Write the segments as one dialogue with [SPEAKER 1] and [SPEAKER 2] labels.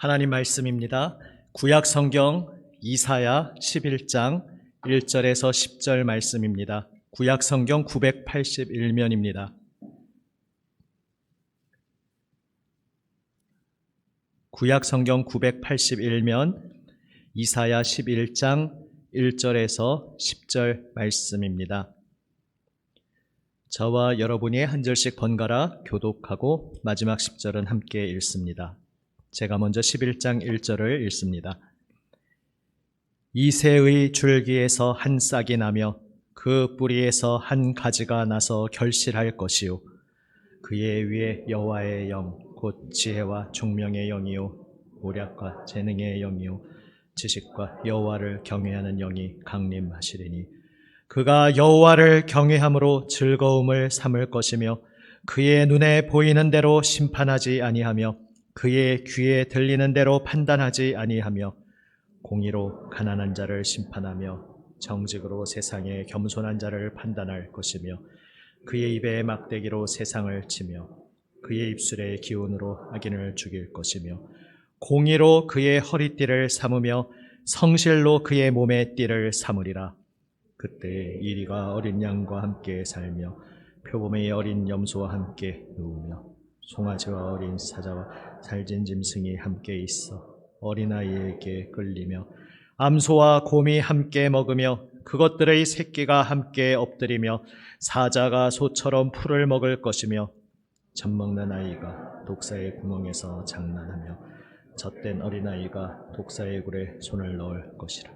[SPEAKER 1] 하나님 말씀입니다. 구약 성경 이사야 11장 1절에서 10절 말씀입니다. 구약 성경 981면입니다. 구약 성경 981면 이사야 11장 1절에서 10절 말씀입니다. 저와 여러분이 한 절씩 번갈아 교독하고 마지막 10절은 함께 읽습니다. 제가 먼저 11장 1절을 읽습니다. 이새의 줄기에서 한 싹이 나며 그 뿌리에서 한 가지가 나서 결실할 것이요 그의 위에 여호와의 영 곧 지혜와 총명의 영이요 모략과 재능의 영이요 지식과 여호와를 경외하는 영이 강림하시리니 그가 여호와를 경외함으로 즐거움을 삼을 것이며 그의 눈에 보이는 대로 심판하지 아니하며 그의 귀에 들리는 대로 판단하지 아니하며 공의로 가난한 자를 심판하며 정직으로 세상에 겸손한 자를 판단할 것이며 그의 입에 막대기로 세상을 치며 그의 입술의 기운으로 악인을 죽일 것이며 공의로 그의 허리띠를 삼으며 성실로 그의 몸의 띠를 삼으리라. 그때 이리가 어린 양과 함께 살며 표범의 어린 염소와 함께 누우며 송아지와 어린 사자와 살진 짐승이 함께 있어 어린아이에게 끌리며 암소와 곰이 함께 먹으며 그것들의 새끼가 함께 엎드리며 사자가 소처럼 풀을 먹을 것이며 젖먹는 아이가 독사의 구멍에서 장난하며 젖된 어린아이가 독사의 굴에 손을 넣을 것이라.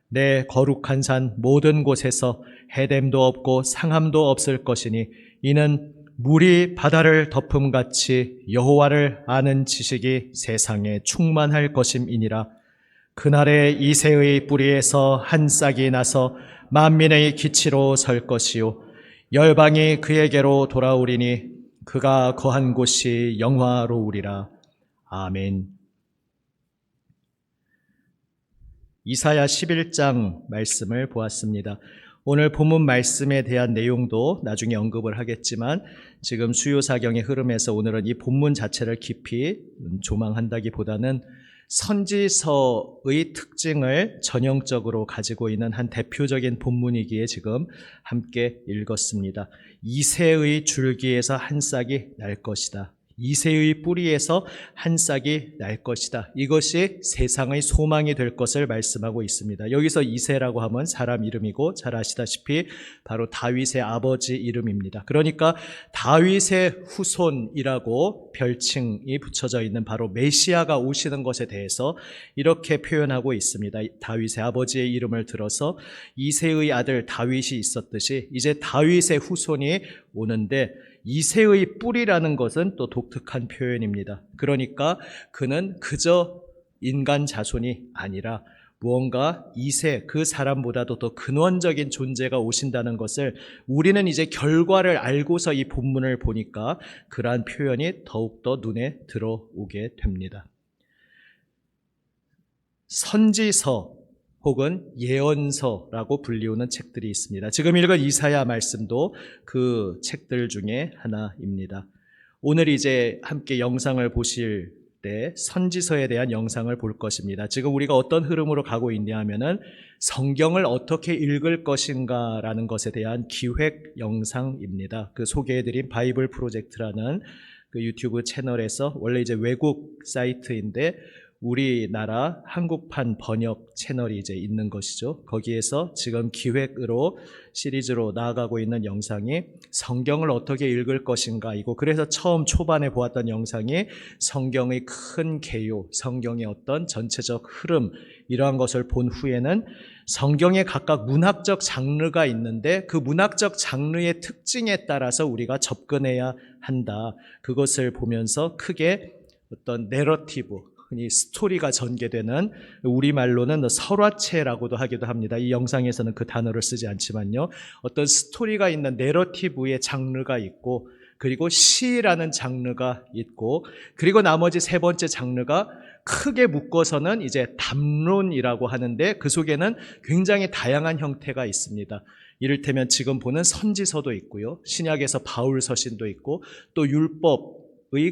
[SPEAKER 1] 내 거룩한 산 모든 곳에서 해됨도 없고 상함도 없을 것이니 이는 물이 바다를 덮음같이 여호와를 아는 지식이 세상에 충만할 것임이니라. 그날에 이새의 뿌리에서 한 싹이 나서 만민의 기치로 설 것이요 열방이 그에게로 돌아오리니 그가 거한 곳이 영화로우리라. 아멘. 이사야 11장 말씀을 보았습니다. 오늘 본문 말씀에 대한 내용도 나중에 언급을 하겠지만 지금 수요사경의 흐름에서 오늘은 이 본문 자체를 깊이 조망한다기보다는 선지서의 특징을 전형적으로 가지고 있는 한 대표적인 본문이기에 지금 함께 읽었습니다. 이새의 줄기에서 한 싹이 날 것이다. 이새의 뿌리에서 한 싹이 날 것이다. 이것이 세상의 소망이 될 것을 말씀하고 있습니다. 여기서 이새라고 하면 사람 이름이고 잘 아시다시피 바로 다윗의 아버지 이름입니다. 그러니까 다윗의 후손이라고 별칭이 붙여져 있는 바로 메시아가 오시는 것에 대해서 이렇게 표현하고 있습니다. 다윗의 아버지의 이름을 들어서 이새의 아들 다윗이 있었듯이 이제 다윗의 후손이 오는데 이새의 뿌리라는 것은 또 독특한 표현입니다. 그러니까 그는 그저 인간 자손이 아니라 무언가 이새 그 사람보다도 더 근원적인 존재가 오신다는 것을 우리는 이제 결과를 알고서 이 본문을 보니까 그러한 표현이 더욱더 눈에 들어오게 됩니다. 선지서 혹은 예언서라고 불리우는 책들이 있습니다. 지금 읽은 이사야 말씀도 그 책들 중에 하나입니다. 오늘 이제 함께 영상을 보실 때 선지서에 대한 영상을 볼 것입니다. 지금 우리가 어떤 흐름으로 가고 있냐 하면은 성경을 어떻게 읽을 것인가라는 것에 대한 기획 영상입니다. 그 소개해드린 바이블 프로젝트라는 그 유튜브 채널에서 원래 이제 외국 사이트인데 우리나라 한국판 번역 채널이 이제 있는 것이죠. 거기에서 지금 기획으로 시리즈로 나아가고 있는 영상이 성경을 어떻게 읽을 것인가이고, 그래서 처음 초반에 보았던 영상이 성경의 큰 개요, 성경의 어떤 전체적 흐름, 이러한 것을 본 후에는 성경에 각각 문학적 장르가 있는데 그 문학적 장르의 특징에 따라서 우리가 접근해야 한다. 그것을 보면서 크게 어떤 내러티브, 흔히 스토리가 전개되는, 우리말로는 설화체라고도 하기도 합니다. 이 영상에서는 그 단어를 쓰지 않지만요. 어떤 스토리가 있는 내러티브의 장르가 있고, 그리고 시라는 장르가 있고, 그리고 나머지 세 번째 장르가 크게 묶어서는 이제 담론이라고 하는데 그 속에는 굉장히 다양한 형태가 있습니다. 이를테면 지금 보는 선지서도 있고요. 신약에서 바울 서신도 있고 또 율법,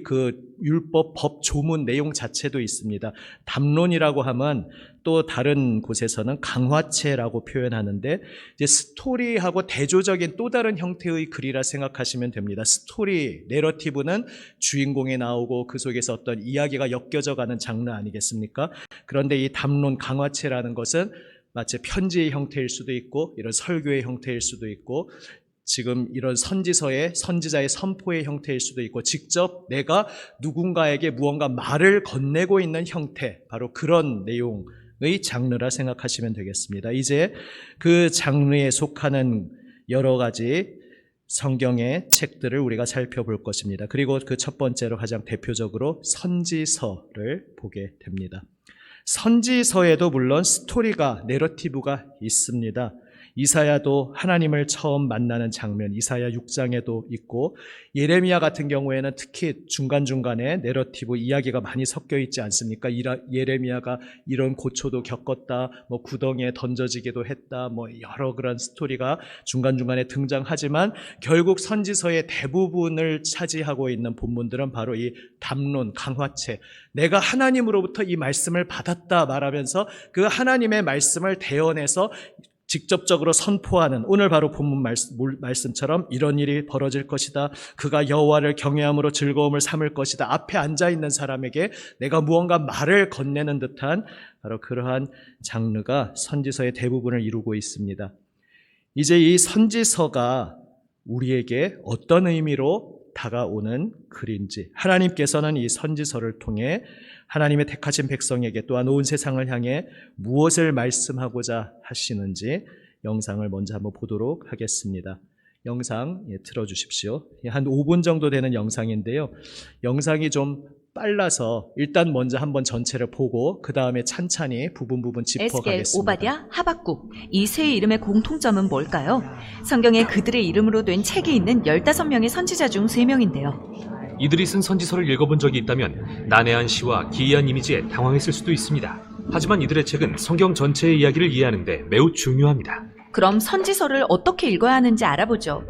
[SPEAKER 1] 그 율법 법 조문 내용 자체도 있습니다. 담론이라고 하면 또 다른 곳에서는 강화체라고 표현하는데 이제 스토리하고 대조적인 또 다른 형태의 글이라 생각하시면 됩니다. 스토리, 내러티브는 주인공이 나오고 그 속에서 어떤 이야기가 엮여져 가는 장르 아니겠습니까? 그런데 이 담론, 강화체라는 것은 마치 편지의 형태일 수도 있고 이런 설교의 형태일 수도 있고 지금 이런 선지서의 선지자의 선포의 형태일 수도 있고 직접 내가 누군가에게 무언가 말을 건네고 있는 형태, 바로 그런 내용의 장르라 생각하시면 되겠습니다. 이제 그 장르에 속하는 여러 가지 성경의 책들을 우리가 살펴볼 것입니다. 그리고 그 첫 번째로 가장 대표적으로 선지서를 보게 됩니다. 선지서에도 물론 스토리가, 내러티브가 있습니다. 이사야도 하나님을 처음 만나는 장면, 이사야 6장에도 있고 예레미야 같은 경우에는 특히 중간중간에 내러티브 이야기가 많이 섞여 있지 않습니까? 예레미야가 이런 고초도 겪었다, 뭐 구덩이에 던져지기도 했다, 뭐 여러 그런 스토리가 중간중간에 등장하지만 결국 선지서의 대부분을 차지하고 있는 본문들은 바로 이 담론, 강화체, 내가 하나님으로부터 이 말씀을 받았다 말하면서 그 하나님의 말씀을 대언해서 직접적으로 선포하는, 오늘 바로 본문 말씀처럼 이런 일이 벌어질 것이다, 그가 여호와를 경외함으로 즐거움을 삼을 것이다, 앞에 앉아있는 사람에게 내가 무언가 말을 건네는 듯한 바로 그러한 장르가 선지서의 대부분을 이루고 있습니다. 이제 이 선지서가 우리에게 어떤 의미로 다가오는 글인지, 하나님께서는 이 선지서를 통해 하나님의 택하신 백성에게 또한 온 세상을 향해 무엇을 말씀하고자 하시는지 영상을 먼저 한번 보도록 하겠습니다. 영상 틀어주십시오. 한 5분 정도 되는 영상인데요. 영상이 좀 빨라서 일단 먼저 한번 전체를 보고 그 다음에 찬찬히 부분 짚어가겠습니다.
[SPEAKER 2] 에스겔, 오바댜, 하박국, 이 세 이름의 공통점은 뭘까요? 성경에 그들의 이름으로 된 책이 있는 15명의 선지자 중 3명인데요.
[SPEAKER 3] 이들이 쓴 선지서를 읽어본 적이 있다면 난해한 시와 기이한 이미지에 당황했을 수도 있습니다. 하지만 이들의 책은 성경 전체의 이야기를 이해하는데 매우 중요합니다.
[SPEAKER 2] 그럼 선지서를 어떻게 읽어야 하는지 알아보죠.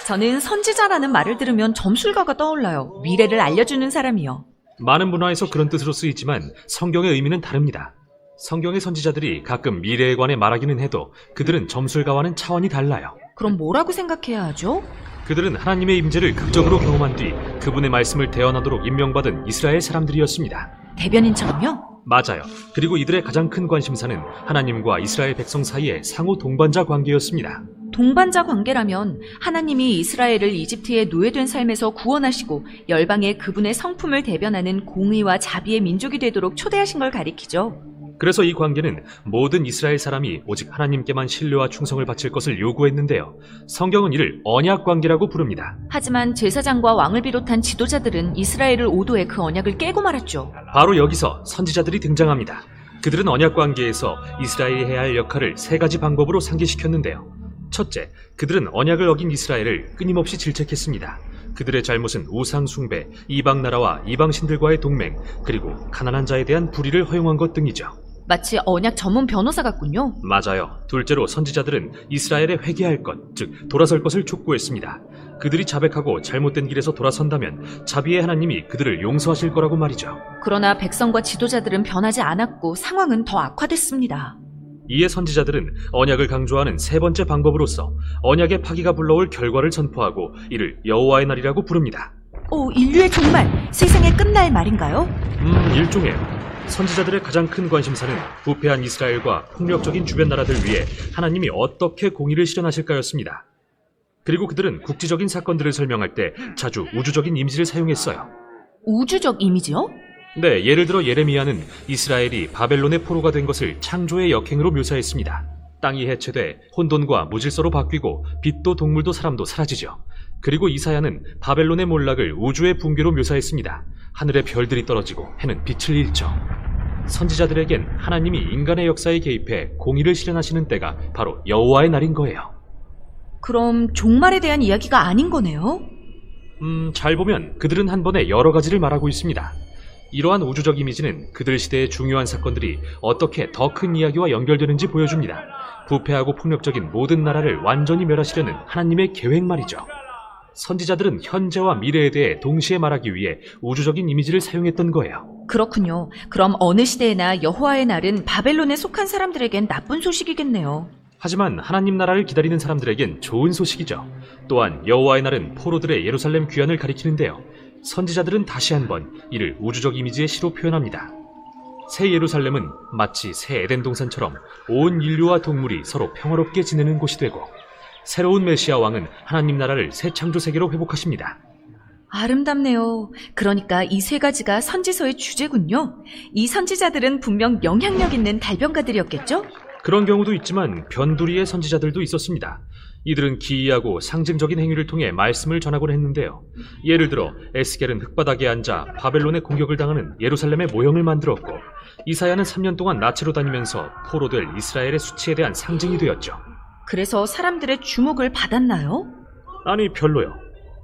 [SPEAKER 2] 저는 선지자라는 말을 들으면 점술가가 떠올라요. 미래를 알려주는 사람이요.
[SPEAKER 3] 많은 문화에서 그런 뜻으로 쓰이지만 성경의 의미는 다릅니다. 성경의 선지자들이 가끔 미래에 관해 말하기는 해도 그들은 점술가와는 차원이 달라요.
[SPEAKER 2] 그럼 뭐라고 생각해야 하죠?
[SPEAKER 3] 그들은 하나님의 임재를 극적으로 경험한 뒤 그분의 말씀을 대언하도록 임명받은 이스라엘 사람들이었습니다.
[SPEAKER 2] 대변인처럼요?
[SPEAKER 3] 맞아요. 그리고 이들의 가장 큰 관심사는 하나님과 이스라엘 백성 사이의 상호 동반자 관계였습니다.
[SPEAKER 2] 동반자 관계라면 하나님이 이스라엘을 이집트의 노예된 삶에서 구원하시고 열방에 그분의 성품을 대변하는 공의와 자비의 민족이 되도록 초대하신 걸 가리키죠.
[SPEAKER 3] 그래서 이 관계는 모든 이스라엘 사람이 오직 하나님께만 신뢰와 충성을 바칠 것을 요구했는데요. 성경은 이를 언약 관계라고 부릅니다.
[SPEAKER 2] 하지만 제사장과 왕을 비롯한 지도자들은 이스라엘을 오도해 그 언약을 깨고 말았죠.
[SPEAKER 3] 바로 여기서 선지자들이 등장합니다. 그들은 언약 관계에서 이스라엘이 해야 할 역할을 3가지 방법으로 상기시켰는데요. 첫째, 그들은 언약을 어긴 이스라엘을 끊임없이 질책했습니다. 그들의 잘못은 우상 숭배, 이방 나라와 이방신들과의 동맹, 그리고 가난한 자에 대한 불의를 허용한 것 등이죠.
[SPEAKER 2] 마치 언약 전문 변호사 같군요.
[SPEAKER 3] 맞아요. 둘째로 선지자들은 이스라엘에 회개할 것, 즉 돌아설 것을 촉구했습니다. 그들이 자백하고 잘못된 길에서 돌아선다면 자비의 하나님이 그들을 용서하실 거라고 말이죠.
[SPEAKER 2] 그러나 백성과 지도자들은 변하지 않았고 상황은 더 악화됐습니다.
[SPEAKER 3] 이에 선지자들은 언약을 강조하는 3번째 방법으로서 언약의 파기가 불러올 결과를 선포하고 이를 여호와의 날이라고 부릅니다.
[SPEAKER 2] 오, 인류의 종말, 세상의 끝날 말인가요?
[SPEAKER 3] 일종의 선지자들의 가장 큰 관심사는 부패한 이스라엘과 폭력적인 주변 나라들 위해 하나님이 어떻게 공의를 실현하실까였습니다. 그리고 그들은 국지적인 사건들을 설명할 때 자주 우주적인 이미지를 사용했어요.
[SPEAKER 2] 우주적 이미지요?
[SPEAKER 3] 네, 예를 들어 예레미야는 이스라엘이 바벨론의 포로가 된 것을 창조의 역행으로 묘사했습니다. 땅이 해체돼 혼돈과 무질서로 바뀌고 빛도 동물도 사람도 사라지죠. 그리고 이사야는 바벨론의 몰락을 우주의 붕괴로 묘사했습니다. 하늘에 별들이 떨어지고 해는 빛을 잃죠. 선지자들에겐 하나님이 인간의 역사에 개입해 공의를 실현하시는 때가 바로 여호와의 날인 거예요.
[SPEAKER 2] 그럼 종말에 대한 이야기가 아닌 거네요?
[SPEAKER 3] 잘 보면 그들은 한 번에 여러 가지를 말하고 있습니다. 이러한 우주적 이미지는 그들 시대의 중요한 사건들이 어떻게 더 큰 이야기와 연결되는지 보여줍니다. 부패하고 폭력적인 모든 나라를 완전히 멸하시려는 하나님의 계획 말이죠. 선지자들은 현재와 미래에 대해 동시에 말하기 위해 우주적인 이미지를 사용했던 거예요.
[SPEAKER 2] 그렇군요. 그럼 어느 시대에나 여호와의 날은 바벨론에 속한 사람들에겐 나쁜 소식이겠네요.
[SPEAKER 3] 하지만 하나님 나라를 기다리는 사람들에겐 좋은 소식이죠. 또한 여호와의 날은 포로들의 예루살렘 귀환을 가리키는데요. 선지자들은 다시 한번 이를 우주적 이미지의 시로 표현합니다. 새 예루살렘은 마치 새 에덴 동산처럼 온 인류와 동물이 서로 평화롭게 지내는 곳이 되고, 새로운 메시아 왕은 하나님 나라를 새 창조 세계로 회복하십니다.
[SPEAKER 2] 아름답네요. 그러니까 이 세 가지가 선지서의 주제군요. 이 선지자들은 분명 영향력 있는 달변가들이었겠죠?
[SPEAKER 3] 그런 경우도 있지만 변두리의 선지자들도 있었습니다. 이들은 기이하고 상징적인 행위를 통해 말씀을 전하곤 했는데요. 예를 들어 에스겔은 흙바닥에 앉아 바벨론의 공격을 당하는 예루살렘의 모형을 만들었고, 이사야는 3년 동안 나체로 다니면서 포로될 이스라엘의 수치에 대한 상징이 되었죠.
[SPEAKER 2] 그래서 사람들의 주목을 받았나요?
[SPEAKER 3] 아니, 별로요.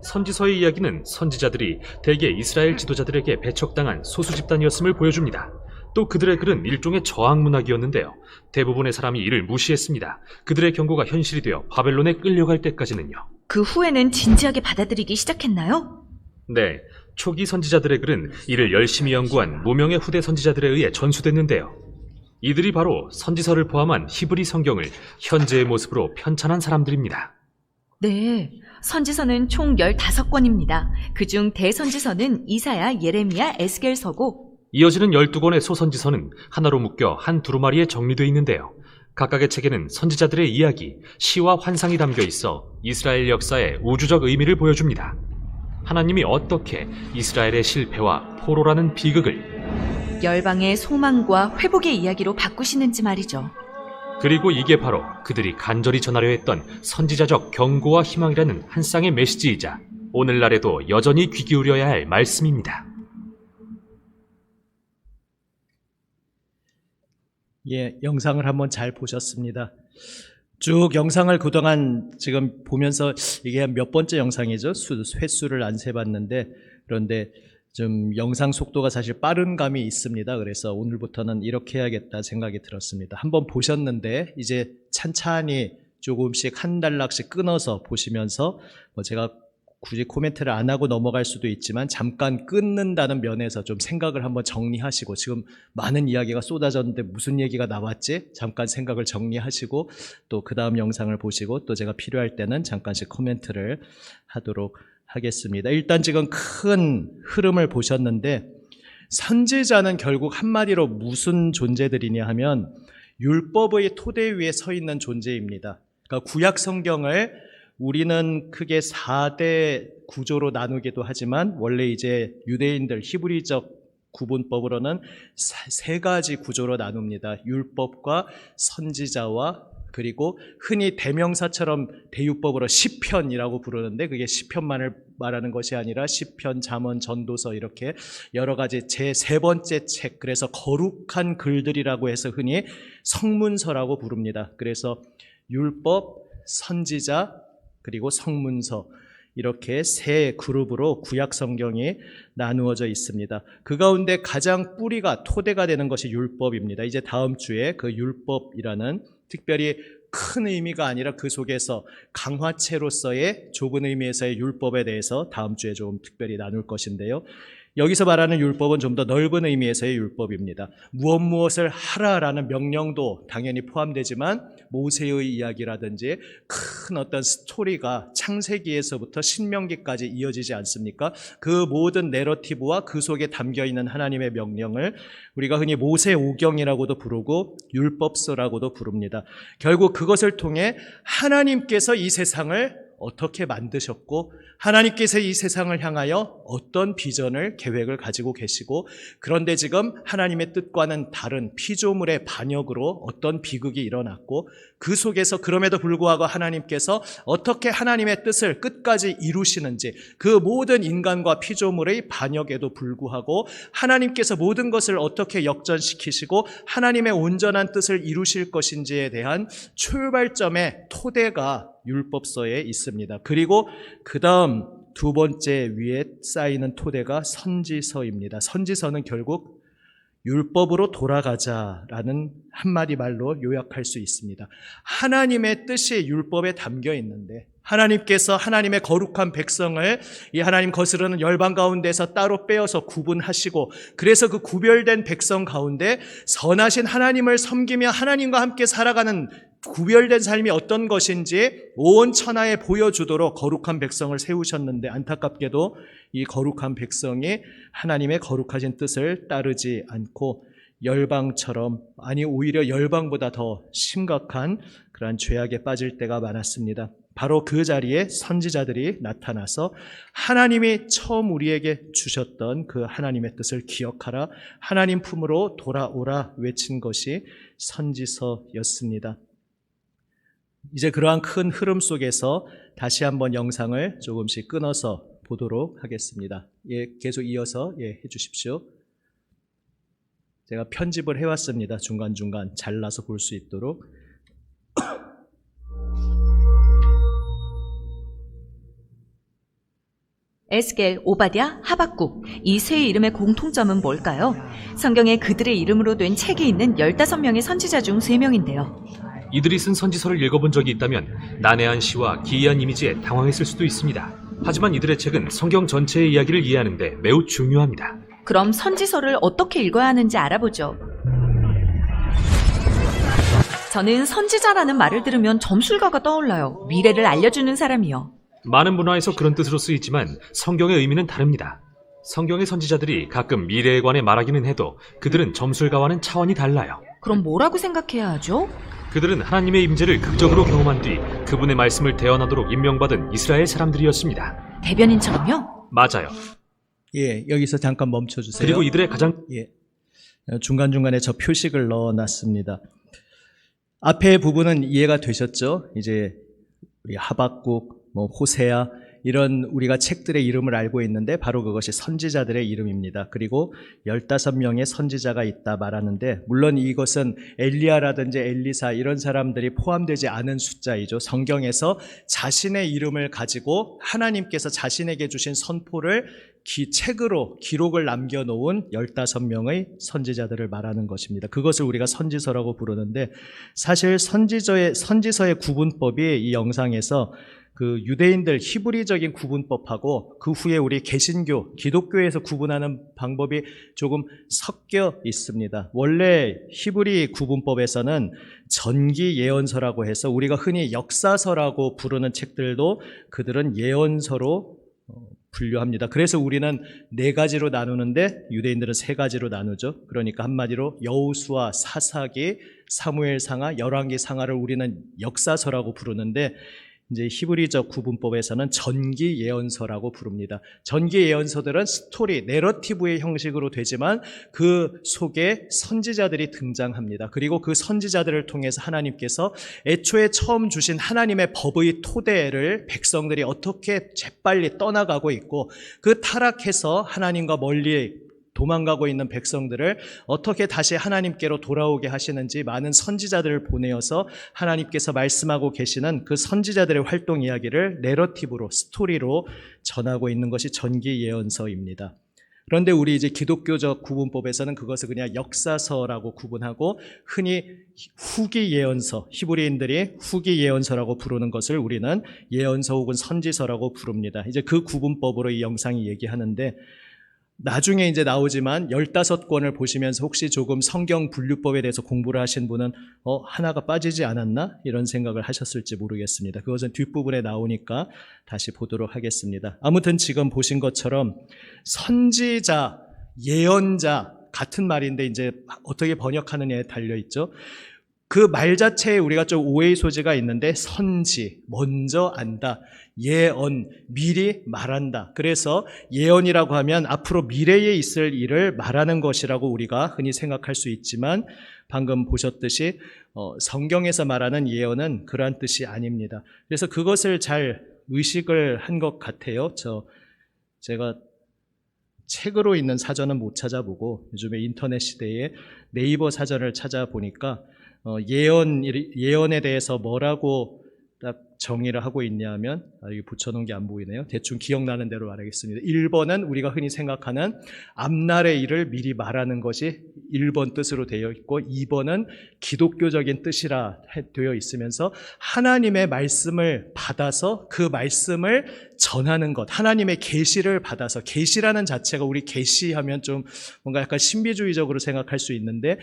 [SPEAKER 3] 선지서의 이야기는 선지자들이 대개 이스라엘 지도자들에게 배척당한 소수 집단이었음을 보여줍니다. 또 그들의 글은 일종의 저항 문학이었는데요. 대부분의 사람이 이를 무시했습니다. 그들의 경고가 현실이 되어 바벨론에 끌려갈 때까지는요.
[SPEAKER 2] 그 후에는 진지하게 받아들이기 시작했나요?
[SPEAKER 3] 네, 초기 선지자들의 글은 이를 열심히 연구한 무명의 후대 선지자들에 의해 전수됐는데요. 이들이 바로 선지서를 포함한 히브리 성경을 현재의 모습으로 편찬한 사람들입니다.
[SPEAKER 2] 네, 선지서는 총 15권입니다. 그중 대선지서는 이사야, 예레미야, 에스겔서고,
[SPEAKER 3] 이어지는 12권의 소선지서는 하나로 묶여 한 두루마리에 정리되어 있는데요. 각각의 책에는 선지자들의 이야기, 시와 환상이 담겨 있어 이스라엘 역사의 우주적 의미를 보여줍니다. 하나님이 어떻게 이스라엘의 실패와 포로라는 비극을
[SPEAKER 2] 열방의 소망과 회복의 이야기로 바꾸시는지 말이죠.
[SPEAKER 3] 그리고 이게 바로 그들이 간절히 전하려 했던 선지자적 경고와 희망이라는 한 쌍의 메시지이자 오늘날에도 여전히 귀 기울여야 할 말씀입니다.
[SPEAKER 1] 예, 영상을 한번 잘 보셨습니다. 쭉 영상을 그동안 지금 보면서 이게 몇 번째 영상이죠? 횟수를 안 세봤는데, 그런데 좀 영상 속도가 사실 빠른 감이 있습니다. 그래서 오늘부터는 이렇게 해야겠다 생각이 들었습니다. 한번 보셨는데 이제 찬찬히 조금씩 한 단락씩 끊어서 보시면서 제가 굳이 코멘트를 안 하고 넘어갈 수도 있지만 잠깐 끊는다는 면에서 좀 생각을 한번 정리하시고, 지금 많은 이야기가 쏟아졌는데 무슨 얘기가 나왔지? 잠깐 생각을 정리하시고 또 그 다음 영상을 보시고 또 제가 필요할 때는 잠깐씩 코멘트를 하도록 하겠습니다. 일단 지금 큰 흐름을 보셨는데, 선지자는 결국 한마디로 무슨 존재들이냐 하면 율법의 토대 위에 서 있는 존재입니다. 그러니까 구약 성경을 우리는 크게 4대 구조로 나누기도 하지만 원래 이제 유대인들 히브리적 구분법으로는 세 가지 구조로 나눕니다. 율법과 선지자와, 그리고 흔히 대명사처럼 대유법으로 시편이라고 부르는데 그게 시편만을 말하는 것이 아니라 시편, 잠언, 전도서 이렇게 여러 가지 제 세 번째 책, 그래서 거룩한 글들이라고 해서 흔히 성문서라고 부릅니다. 그래서 율법, 선지자, 그리고 성문서, 이렇게 세 그룹으로 구약 성경이 나누어져 있습니다. 그 가운데 가장 뿌리가 토대가 되는 것이 율법입니다. 이제 다음 주에 그 율법이라는 특별히 큰 의미가 아니라 그 속에서 강화체로서의 좁은 의미에서의 율법에 대해서 다음 주에 좀 특별히 나눌 것인데요. 여기서 말하는 율법은 좀 더 넓은 의미에서의 율법입니다. 무엇을 하라라는 명령도 당연히 포함되지만 모세의 이야기라든지 큰 어떤 스토리가 창세기에서부터 신명기까지 이어지지 않습니까? 그 모든 내러티브와 그 속에 담겨있는 하나님의 명령을 우리가 흔히 모세오경이라고도 부르고 율법서라고도 부릅니다. 결국 그것을 통해 하나님께서 이 세상을 어떻게 만드셨고 하나님께서 이 세상을 향하여 어떤 비전을, 계획을 가지고 계시고, 그런데 지금 하나님의 뜻과는 다른 피조물의 반역으로 어떤 비극이 일어났고, 그 속에서 그럼에도 불구하고 하나님께서 어떻게 하나님의 뜻을 끝까지 이루시는지, 그 모든 인간과 피조물의 반역에도 불구하고 하나님께서 모든 것을 어떻게 역전시키시고 하나님의 온전한 뜻을 이루실 것인지에 대한 출발점의 토대가 율법서에 있습니다. 그리고 그 다음 두 번째 위에 쌓이는 토대가 선지서입니다. 선지서는 결국 율법으로 돌아가자라는 한마디 말로 요약할 수 있습니다. 하나님의 뜻이 율법에 담겨 있는데 하나님께서 하나님의 거룩한 백성을 이 하나님 거스르는 열방 가운데서 따로 빼어서 구분하시고, 그래서 그 구별된 백성 가운데 선하신 하나님을 섬기며 하나님과 함께 살아가는 구별된 삶이 어떤 것인지 온 천하에 보여주도록 거룩한 백성을 세우셨는데, 안타깝게도 이 거룩한 백성이 하나님의 거룩하신 뜻을 따르지 않고 열방처럼, 아니 오히려 열방보다 더 심각한 그러한 죄악에 빠질 때가 많았습니다. 바로 그 자리에 선지자들이 나타나서 하나님이 처음 우리에게 주셨던 그 하나님의 뜻을 기억하라, 하나님 품으로 돌아오라 외친 것이 선지서였습니다. 이제 그러한 큰 흐름 속에서 다시 한번 영상을 조금씩 끊어서 보도록 하겠습니다. 예, 계속 이어서 해주십시오. 제가 편집을 해왔습니다. 중간중간 잘라서 볼 수 있도록.
[SPEAKER 2] 에스겔, 오바댜, 하박국, 이 세 이름의 공통점은 뭘까요? 성경에 그들의 이름으로 된 책이 있는 15명의 선지자 중 3명인데요.
[SPEAKER 3] 이들이 쓴 선지서를 읽어본 적이 있다면 난해한 시와 기이한 이미지에 당황했을 수도 있습니다. 하지만 이들의 책은 성경 전체의 이야기를 이해하는데 매우 중요합니다.
[SPEAKER 2] 그럼 선지서를 어떻게 읽어야 하는지 알아보죠. 저는 선지자라는 말을 들으면 점술가가 떠올라요. 미래를 알려주는 사람이요.
[SPEAKER 3] 많은 문화에서 그런 뜻으로 쓰이지만 성경의 의미는 다릅니다. 성경의 선지자들이 가끔 미래에 관해 말하기는 해도 그들은 점술가와는 차원이 달라요.
[SPEAKER 2] 그럼 뭐라고 생각해야 하죠?
[SPEAKER 3] 그들은 하나님의 임재를 극적으로 경험한 뒤 그분의 말씀을 대언하도록 임명받은 이스라엘 사람들이었습니다.
[SPEAKER 2] 대변인처럼요?
[SPEAKER 3] 맞아요.
[SPEAKER 1] 예, 여기서 잠깐 멈춰주세요.
[SPEAKER 3] 그리고 이들의 가장
[SPEAKER 1] 중간중간에 저 표식을 넣어놨습니다. 앞에 부분은 이해가 되셨죠? 이제 우리 하박국, 호세아, 이런 우리가 책들의 이름을 알고 있는데 바로 그것이 선지자들의 이름입니다. 그리고 15명의 선지자가 있다 말하는데, 물론 이것은 엘리야라든지 엘리사 이런 사람들이 포함되지 않은 숫자이죠. 성경에서 자신의 이름을 가지고 하나님께서 자신에게 주신 선포를 책으로 기록을 남겨놓은 15명의 선지자들을 말하는 것입니다. 그것을 우리가 선지서라고 부르는데, 사실 선지서의 구분법이 이 영상에서 그 유대인들 히브리적인 구분법하고 그 후에 우리 개신교, 기독교에서 구분하는 방법이 조금 섞여 있습니다. 원래 히브리 구분법에서는 전기 예언서라고 해서 우리가 흔히 역사서라고 부르는 책들도 그들은 예언서로 분류합니다. 그래서 우리는 4가지로 나누는데 유대인들은 3가지로 나누죠. 그러니까 한마디로 여호수아, 사사기, 사무엘상하, 열왕기상하를 우리는 역사서라고 부르는데, 이제 히브리적 구분법에서는 전기 예언서라고 부릅니다. 전기 예언서들은 스토리, 내러티브의 형식으로 되지만 그 속에 선지자들이 등장합니다. 그리고 그 선지자들을 통해서 하나님께서 애초에 처음 주신 하나님의 법의 토대를 백성들이 어떻게 재빨리 떠나가고 있고, 그 타락해서 하나님과 멀리 도망가고 있는 백성들을 어떻게 다시 하나님께로 돌아오게 하시는지 많은 선지자들을 보내어서 하나님께서 말씀하고 계시는 그 선지자들의 활동 이야기를 내러티브로, 스토리로 전하고 있는 것이 전기 예언서입니다. 그런데 우리 이제 기독교적 구분법에서는 그것을 그냥 역사서라고 구분하고, 흔히 후기 예언서, 히브리인들이 후기 예언서라고 부르는 것을 우리는 예언서 혹은 선지서라고 부릅니다. 이제 그 구분법으로 이 영상이 얘기하는데, 나중에 이제 나오지만 15권을 보시면서 혹시 조금 성경 분류법에 대해서 공부를 하신 분은 하나가 빠지지 않았나? 이런 생각을 하셨을지 모르겠습니다. 그것은 뒷부분에 나오니까 다시 보도록 하겠습니다. 아무튼 지금 보신 것처럼 선지자, 예언자 같은 말인데 이제 어떻게 번역하느냐에 달려있죠. 그 말 자체에 우리가 좀 오해의 소지가 있는데, 선지, 먼저 안다, 예언, 미리 말한다. 그래서 예언이라고 하면 앞으로 미래에 있을 일을 말하는 것이라고 우리가 흔히 생각할 수 있지만, 방금 보셨듯이 성경에서 말하는 예언은 그러한 뜻이 아닙니다. 그래서 그것을 잘 의식을 한 것 같아요. 제가 책으로 있는 사전은 못 찾아보고 요즘에 인터넷 시대에 네이버 사전을 찾아보니까 예언에 대해서 뭐라고 딱 정의를 하고 있냐면 여기 붙여놓은 게 안 보이네요. 대충 기억나는 대로 말하겠습니다. 1번은 우리가 흔히 생각하는 앞날의 일을 미리 말하는 것이 1번 뜻으로 되어 있고 2번은 기독교적인 뜻이라 되어 있으면서 하나님의 말씀을 받아서 그 말씀을 전하는 것, 하나님의 계시를 받아서, 계시라는 자체가 우리 계시하면 좀 뭔가 약간 신비주의적으로 생각할 수 있는데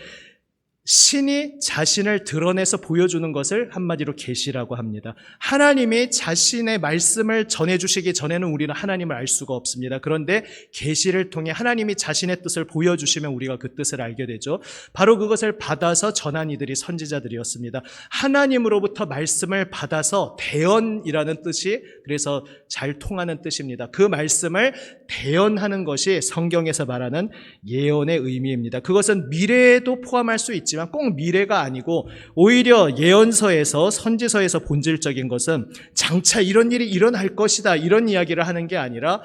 [SPEAKER 1] 신이 자신을 드러내서 보여주는 것을 한마디로 계시라고 합니다. 하나님이 자신의 말씀을 전해주시기 전에는 우리는 하나님을 알 수가 없습니다. 그런데 계시를 통해 하나님이 자신의 뜻을 보여주시면 우리가 그 뜻을 알게 되죠. 바로 그것을 받아서 전한 이들이 선지자들이었습니다. 하나님으로부터 말씀을 받아서 대언이라는 뜻이 그래서 잘 통하는 뜻입니다. 그 말씀을 대언하는 것이 성경에서 말하는 예언의 의미입니다. 그것은 미래에도 포함할 수 있지만 꼭 미래가 아니고 오히려 예언서에서 선지서에서 본질적인 것은 장차 이런 일이 일어날 것이다 이런 이야기를 하는 게 아니라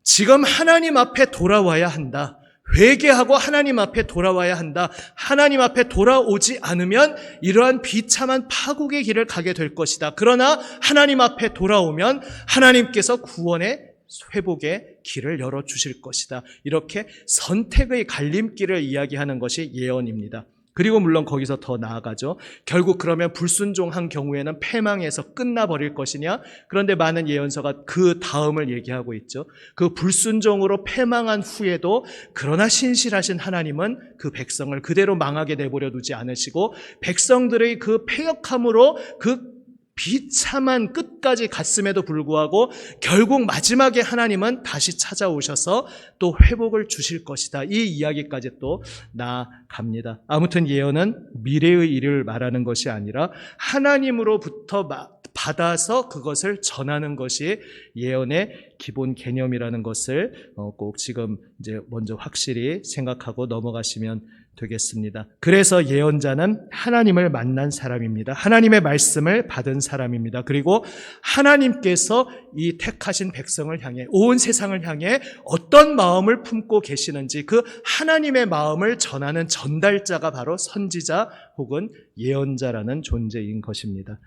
[SPEAKER 1] 지금 하나님 앞에 돌아와야 한다. 회개하고 하나님 앞에 돌아와야 한다. 하나님 앞에 돌아오지 않으면 이러한 비참한 파국의 길을 가게 될 것이다. 그러나 하나님 앞에 돌아오면 하나님께서 구원의 회복의 길을 열어주실 것이다. 이렇게 선택의 갈림길을 이야기하는 것이 예언입니다. 그리고 물론 거기서 더 나아가죠. 결국 그러면 불순종한 경우에는 패망해서 끝나버릴 것이냐? 그런데 많은 예언서가 그 다음을 얘기하고 있죠. 그 불순종으로 패망한 후에도 그러나 신실하신 하나님은 그 백성을 그대로 망하게 내버려 두지 않으시고 백성들의 그 패역함으로 그 비참한 끝까지 갔음에도 불구하고 결국 마지막에 하나님은 다시 찾아오셔서 또 회복을 주실 것이다. 이 이야기까지 또 나아갑니다. 아무튼 예언은 미래의 일을 말하는 것이 아니라 하나님으로부터 받아서 그것을 전하는 것이 예언의 기본 개념이라는 것을 꼭 지금 이제 먼저 확실히 생각하고 넘어가시면 되겠습니다. 그래서 예언자는 하나님을 만난 사람입니다. 하나님의 말씀을 받은 사람입니다. 그리고 하나님께서 이 택하신 백성을 향해 온 세상을 향해 어떤 마음을 품고 계시는지 그 하나님의 마음을 전하는 전달자가 바로 선지자 혹은 예언자라는 존재인 것입니다.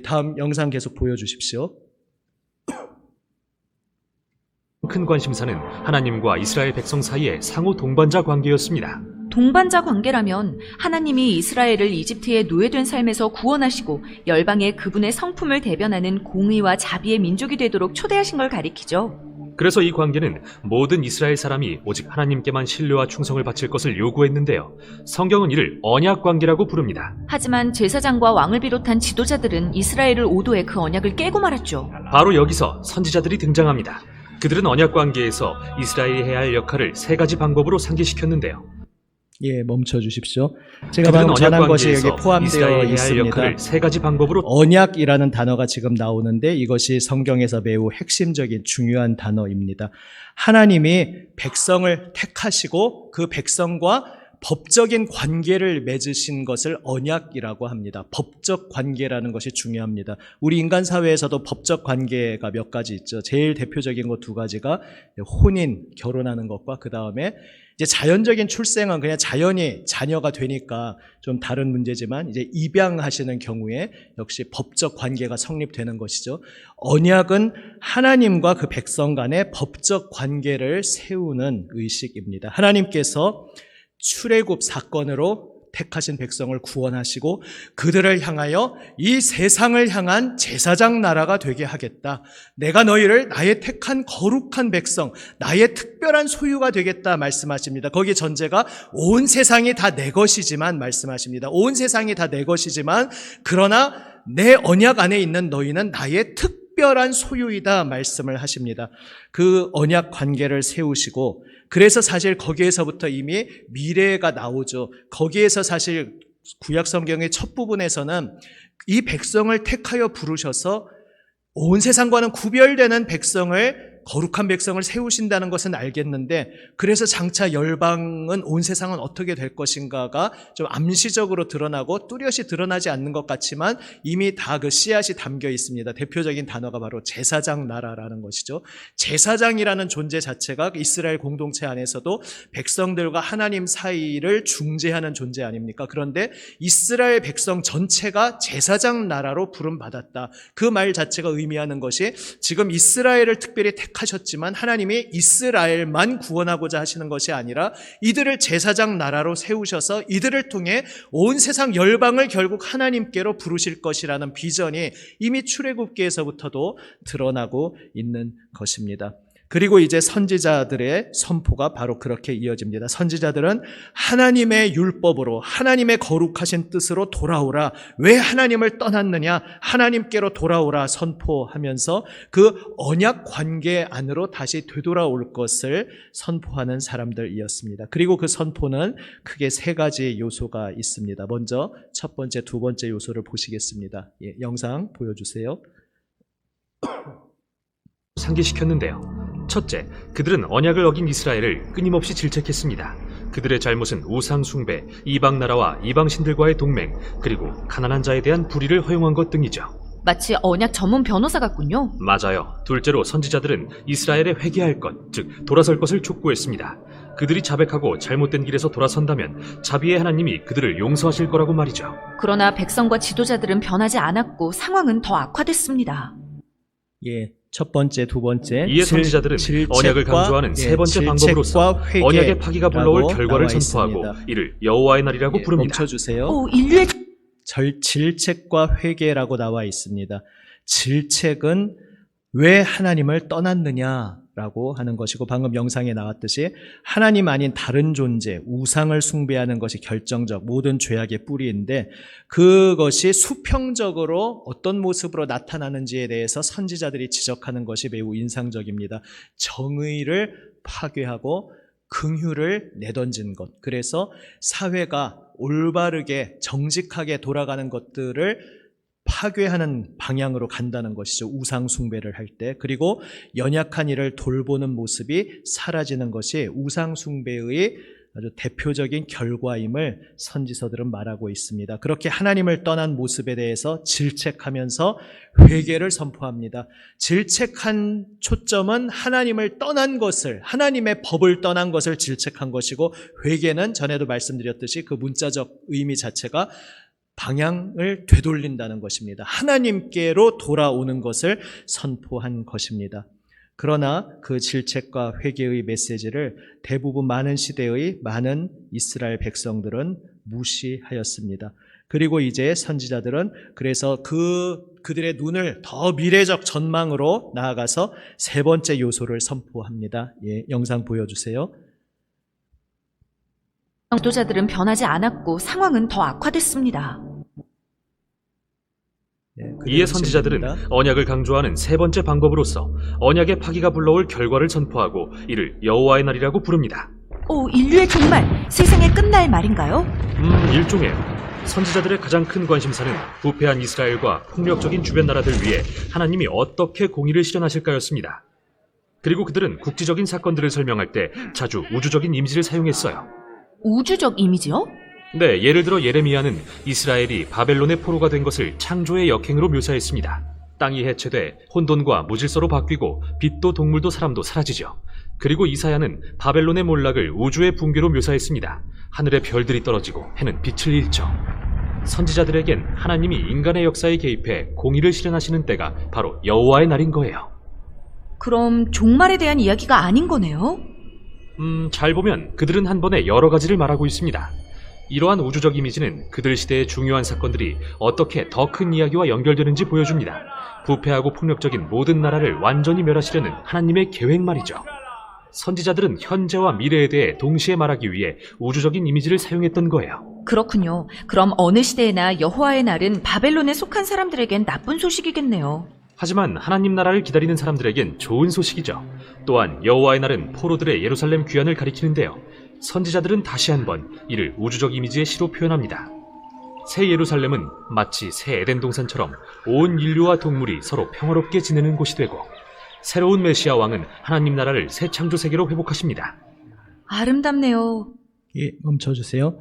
[SPEAKER 1] 다음 영상 계속 보여주십시오.
[SPEAKER 3] 큰 관심사는 하나님과 이스라엘 백성 사이의 상호 동반자 관계였습니다.
[SPEAKER 2] 동반자 관계라면 하나님이 이스라엘을 이집트의 노예된 삶에서 구원하시고 열방에 그분의 성품을 대변하는 공의와 자비의 민족이 되도록 초대하신 걸 가리키죠.
[SPEAKER 3] 그래서 이 관계는 모든 이스라엘 사람이 오직 하나님께만 신뢰와 충성을 바칠 것을 요구했는데요. 성경은 이를 언약 관계라고 부릅니다.
[SPEAKER 2] 하지만 제사장과 왕을 비롯한 지도자들은 이스라엘을 오도해 그 언약을 깨고 말았죠.
[SPEAKER 3] 바로 여기서 선지자들이 등장합니다. 그들은 언약 관계에서 이스라엘이 해야 할 역할을 세 가지 방법으로 상기시켰는데요.
[SPEAKER 1] 멈춰 주십시오. 제가 방금 전한 것이 여기 포함되어 있습니다.
[SPEAKER 3] 세 가지 방법으로
[SPEAKER 1] 언약이라는 단어가 지금 나오는데 이것이 성경에서 매우 핵심적인 중요한 단어입니다. 하나님이 백성을 택하시고 그 백성과 법적인 관계를 맺으신 것을 언약이라고 합니다. 법적 관계라는 것이 중요합니다. 우리 인간 사회에서도 법적 관계가 몇 가지 있죠. 제일 대표적인 것 두 가지가 혼인, 결혼하는 것과 그 다음에 이제 자연적인 출생은 그냥 자연히 자녀가 되니까 좀 다른 문제지만 이제 입양하시는 경우에 역시 법적 관계가 성립되는 것이죠. 언약은 하나님과 그 백성 간의 법적 관계를 세우는 의식입니다. 하나님께서 출애굽 사건으로 택하신 백성을 구원하시고 그들을 향하여 이 세상을 향한 제사장 나라가 되게 하겠다. 내가 너희를 나의 택한 거룩한 백성, 나의 특별한 소유가 되겠다 말씀하십니다. 거기 전제가 온 세상이 다 내 것이지만 말씀하십니다. 온 세상이 다 내 것이지만 그러나 내 언약 안에 있는 너희는 나의 특별한 소유이다 말씀을 하십니다. 그 언약 관계를 세우시고 그래서 사실 거기에서부터 이미 미래가 나오죠. 거기에서 사실 구약 성경의 첫 부분에서는 이 백성을 택하여 부르셔서 온 세상과는 구별되는 백성을 거룩한 백성을 세우신다는 것은 알겠는데 그래서 장차 열방은 온 세상은 어떻게 될 것인가가 좀 암시적으로 드러나고 뚜렷이 드러나지 않는 것 같지만 이미 다 그 씨앗이 담겨 있습니다. 대표적인 단어가 바로 제사장 나라라는 것이죠. 제사장이라는 존재 자체가 이스라엘 공동체 안에서도 백성들과 하나님 사이를 중재하는 존재 아닙니까? 그런데 이스라엘 백성 전체가 제사장 나라로 부름받았다. 그 말 자체가 의미하는 것이 지금 이스라엘을 특별히 택하셨지만 하나님이 이스라엘만 구원하고자 하시는 것이 아니라 이들을 제사장 나라로 세우셔서 이들을 통해 온 세상 열방을 결국 하나님께로 부르실 것이라는 비전이 이미 출애굽기에서부터도 드러나고 있는 것입니다. 그리고 이제 선지자들의 선포가 바로 그렇게 이어집니다. 선지자들은 하나님의 율법으로 하나님의 거룩하신 뜻으로 돌아오라. 왜 하나님을 떠났느냐? 하나님께로 돌아오라 선포하면서 그 언약 관계 안으로 다시 되돌아올 것을 선포하는 사람들이었습니다. 그리고 그 선포는 크게 세 가지 요소가 있습니다. 먼저 첫 번째, 두 번째 요소를 보시겠습니다. 영상 보여주세요.
[SPEAKER 3] 상기시켰는데요. 첫째, 그들은 언약을 어긴 이스라엘을 끊임없이 질책했습니다. 그들의 잘못은 우상 숭배, 이방 나라와 이방신들과의 동맹, 그리고 가난한 자에 대한 불의를 허용한 것 등이죠.
[SPEAKER 2] 마치 언약 전문 변호사 같군요.
[SPEAKER 3] 맞아요. 둘째로 선지자들은 이스라엘에 회개할 것, 즉 돌아설 것을 촉구했습니다. 그들이 자백하고 잘못된 길에서 돌아선다면 자비의 하나님이 그들을 용서하실 거라고 말이죠.
[SPEAKER 2] 그러나 백성과 지도자들은 변하지 않았고 상황은 더 악화됐습니다.
[SPEAKER 1] 첫 번째, 두 번째.
[SPEAKER 3] 이에 선지자들은 언약을 강조하는 세 번째 방법으로서 언약의 파기가 불러올 결과를 선포하고 이를 여호와의 날이라고 부릅니다.
[SPEAKER 1] 멈춰주세요.
[SPEAKER 2] 인류의
[SPEAKER 1] 질책과 회개라고 나와 있습니다. 질책은 왜 하나님을 떠났느냐라고 하는 것이고 방금 영상에 나왔듯이 하나님 아닌 다른 존재, 우상을 숭배하는 것이 결정적 모든 죄악의 뿌리인데 그것이 수평적으로 어떤 모습으로 나타나는지에 대해서 선지자들이 지적하는 것이 매우 인상적입니다. 정의를 파괴하고 긍휼을 내던진 것. 그래서 사회가 올바르게 정직하게 돌아가는 것들을 파괴하는 방향으로 간다는 것이죠. 우상 숭배를 할 때. 그리고 연약한 이를 돌보는 모습이 사라지는 것이 우상 숭배의 아주 대표적인 결과임을 선지서들은 말하고 있습니다. 그렇게 하나님을 떠난 모습에 대해서 질책하면서 회개를 선포합니다. 질책한 초점은 하나님을 떠난 것을, 하나님의 법을 떠난 것을 질책한 것이고 회개는 전에도 말씀드렸듯이 그 문자적 의미 자체가 방향을 되돌린다는 것입니다. 하나님께로 돌아오는 것을 선포한 것입니다. 그러나 그 질책과 회개의 메시지를 대부분 많은 시대의 많은 이스라엘 백성들은 무시하였습니다. 그리고 이제 선지자들은 그래서 그들의 눈을 더 미래적 전망으로 나아가서 세 번째 요소를 선포합니다. 영상 보여주세요.
[SPEAKER 2] 지도자들은 변하지 않았고 상황은 더 악화됐습니다.
[SPEAKER 3] 이에 선지자들은 언약을 강조하는 세 번째 방법으로서 언약의 파기가 불러올 결과를 선포하고 이를 여호와의 날이라고 부릅니다.
[SPEAKER 2] 인류의 종말, 세상의 끝날 말인가요?
[SPEAKER 3] 일종의 선지자들의 가장 큰 관심사는 부패한 이스라엘과 폭력적인 주변 나라들 위해 하나님이 어떻게 공의를 실현하실까였습니다. 그리고 그들은 국지적인 사건들을 설명할 때 자주 우주적인 이미지를 사용했어요.
[SPEAKER 2] 우주적 이미지요?
[SPEAKER 3] 네, 예를 들어 예레미야는 이스라엘이 바벨론의 포로가 된 것을 창조의 역행으로 묘사했습니다. 땅이 해체돼 혼돈과 무질서로 바뀌고 빛도 동물도 사람도 사라지죠. 그리고 이사야는 바벨론의 몰락을 우주의 붕괴로 묘사했습니다. 하늘의 별들이 떨어지고 해는 빛을 잃죠. 선지자들에겐 하나님이 인간의 역사에 개입해 공의를 실현하시는 때가 바로 여호와의 날인 거예요.
[SPEAKER 2] 그럼 종말에 대한 이야기가 아닌 거네요?
[SPEAKER 3] 잘 보면 그들은 한 번에 여러 가지를 말하고 있습니다. 이러한 우주적 이미지는 그들 시대의 중요한 사건들이 어떻게 더 큰 이야기와 연결되는지 보여줍니다. 부패하고 폭력적인 모든 나라를 완전히 멸하시려는 하나님의 계획 말이죠. 선지자들은 현재와 미래에 대해 동시에 말하기 위해 우주적인 이미지를 사용했던 거예요.
[SPEAKER 2] 그렇군요. 그럼 어느 시대에나 여호와의 날은 바벨론에 속한 사람들에겐 나쁜 소식이겠네요.
[SPEAKER 3] 하지만 하나님 나라를 기다리는 사람들에겐 좋은 소식이죠. 또한 여호와의 날은 포로들의 예루살렘 귀환을 가리키는데요. 선지자들은 다시 한번 이를 우주적 이미지의 시로 표현합니다. 새 예루살렘은 마치 새 에덴 동산처럼 온 인류와 동물이 서로 평화롭게 지내는 곳이 되고 새로운 메시아 왕은 하나님 나라를 새 창조 세계로 회복하십니다.
[SPEAKER 2] 아름답네요.
[SPEAKER 1] 예, 멈춰주세요.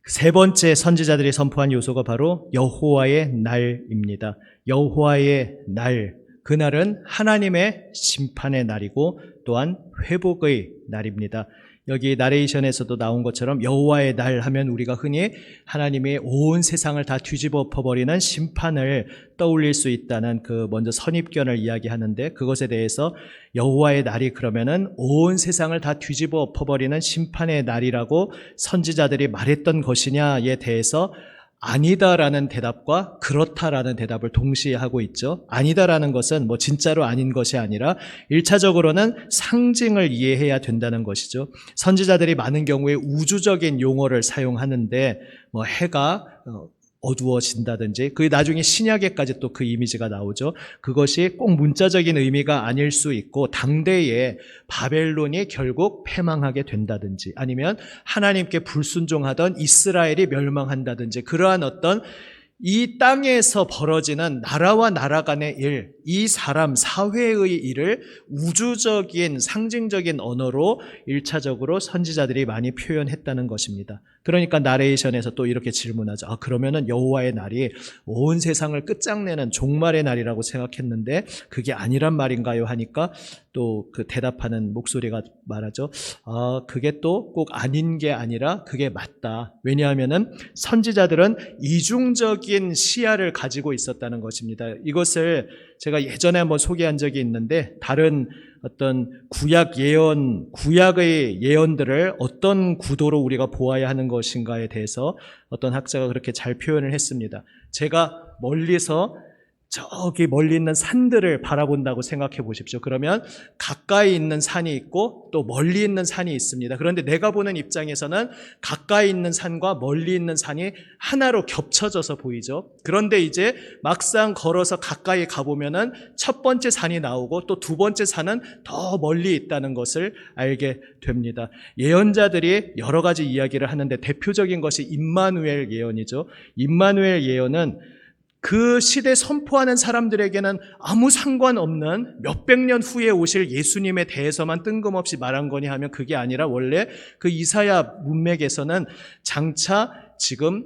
[SPEAKER 1] 세 번째 선지자들이 선포한 요소가 바로 여호와의 날입니다. 여호와의 날, 그날은 하나님의 심판의 날이고 또한 회복의 날입니다. 여기 나레이션에서도 나온 것처럼 여호와의 날 하면 우리가 흔히 하나님이 온 세상을 다 뒤집어 엎어버리는 심판을 떠올릴 수 있다는 그 먼저 선입견을 이야기하는데, 그것에 대해서 여호와의 날이 그러면은 온 세상을 다 뒤집어 엎어버리는 심판의 날이라고 선지자들이 말했던 것이냐에 대해서 아니다라는 대답과 그렇다라는 대답을 동시에 하고 있죠. 아니다라는 것은 뭐 진짜로 아닌 것이 아니라 1차적으로는 상징을 이해해야 된다는 것이죠. 선지자들이 많은 경우에 우주적인 용어를 사용하는데 뭐 해가 어두워진다든지, 그 나중에 신약에까지 또 그 이미지가 나오죠. 그것이 꼭 문자적인 의미가 아닐 수 있고, 당대에 바벨론이 결국 패망하게 된다든지, 아니면 하나님께 불순종하던 이스라엘이 멸망한다든지, 그러한 어떤 이 땅에서 벌어지는 나라와 나라 간의 일, 이 사람 사회의 일을 우주적인 상징적인 언어로 1차적으로 선지자들이 많이 표현했다는 것입니다. 그러니까 나레이션에서 또 이렇게 질문하죠. 그러면은 여호와의 날이 온 세상을 끝장내는 종말의 날이라고 생각했는데 그게 아니란 말인가요? 하니까 또 그 대답하는 목소리가 말하죠. 그게 또 꼭 아닌 게 아니라 그게 맞다. 왜냐하면은 선지자들은 이중적인 시야를 가지고 있었다는 것입니다. 이것을 제가 예전에 한번 소개한 적이 있는데, 다른 어떤 구약의 예언들을 어떤 구도로 우리가 보아야 하는 것인가에 대해서 어떤 학자가 그렇게 잘 표현을 했습니다. 제가 멀리서 저기 멀리 있는 산들을 바라본다고 생각해 보십시오. 그러면 가까이 있는 산이 있고 또 멀리 있는 산이 있습니다. 그런데 내가 보는 입장에서는 가까이 있는 산과 멀리 있는 산이 하나로 겹쳐져서 보이죠. 그런데 이제 막상 걸어서 가까이 가보면은 첫 번째 산이 나오고 또 두 번째 산은 더 멀리 있다는 것을 알게 됩니다. 예언자들이 여러 가지 이야기를 하는데 대표적인 것이 임마누엘 예언이죠. 임마누엘 예언은 그 시대 선포하는 사람들에게는 아무 상관없는 몇백 년 후에 오실 예수님에 대해서만 뜬금없이 말한 거니 하면 그게 아니라, 원래 그 이사야 문맥에서는 장차 지금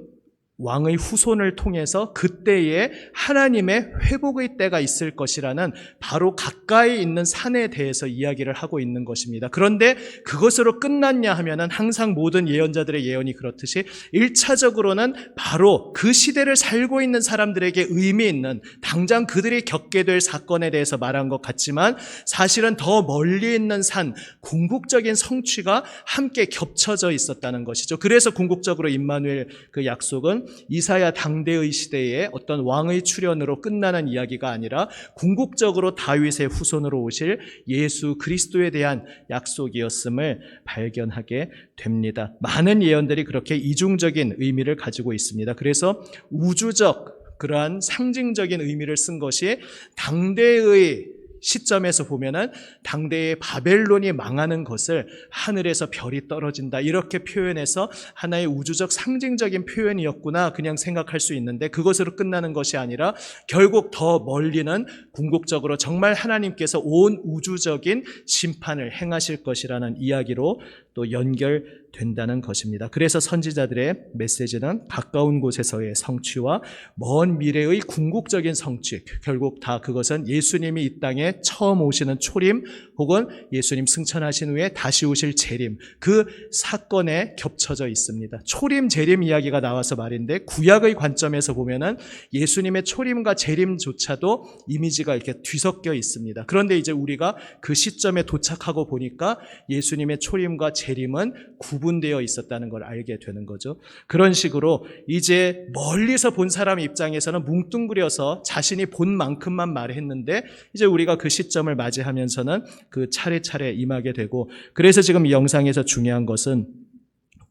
[SPEAKER 1] 왕의 후손을 통해서 그때에 하나님의 회복의 때가 있을 것이라는 바로 가까이 있는 산에 대해서 이야기를 하고 있는 것입니다. 그런데 그것으로 끝났냐 하면은 항상 모든 예언자들의 예언이 그렇듯이 1차적으로는 바로 그 시대를 살고 있는 사람들에게 의미 있는 당장 그들이 겪게 될 사건에 대해서 말한 것 같지만, 사실은 더 멀리 있는 산, 궁극적인 성취가 함께 겹쳐져 있었다는 것이죠. 그래서 궁극적으로 임마누엘 그 약속은 이사야 당대의 시대에 어떤 왕의 출현으로 끝나는 이야기가 아니라 궁극적으로 다윗의 후손으로 오실 예수 그리스도에 대한 약속이었음을 발견하게 됩니다. 많은 예언들이 그렇게 이중적인 의미를 가지고 있습니다. 그래서 우주적 그러한 상징적인 의미를 쓴 것이 당대의 시점에서 보면은 당대의 바벨론이 망하는 것을 하늘에서 별이 떨어진다 이렇게 표현해서 하나의 우주적 상징적인 표현이었구나 그냥 생각할 수 있는데, 그것으로 끝나는 것이 아니라 결국 더 멀리는 궁극적으로 정말 하나님께서 온 우주적인 심판을 행하실 것이라는 이야기로 또 연결된다는 것입니다. 그래서 선지자들의 메시지는 가까운 곳에서의 성취와 먼 미래의 궁극적인 성취, 결국 다 그것은 예수님이 이 땅에 처음 오시는 초림 혹은 예수님 승천하신 후에 다시 오실 재림, 그 사건에 겹쳐져 있습니다. 초림 재림 이야기가 나와서 말인데, 구약의 관점에서 보면은 예수님의 초림과 재림조차도 이미지가 이렇게 뒤섞여 있습니다. 그런데 이제 우리가 그 시점에 도착하고 보니까 예수님의 초림과 재림은 구분되어 있었다는 걸 알게 되는 거죠. 그런 식으로 이제 멀리서 본 사람 입장에서는 뭉뚱그려서 자신이 본 만큼만 말했는데, 이제 우리가 그 시점을 맞이하면서는 그 차례차례 임하게 되고, 그래서 지금 이 영상에서 중요한 것은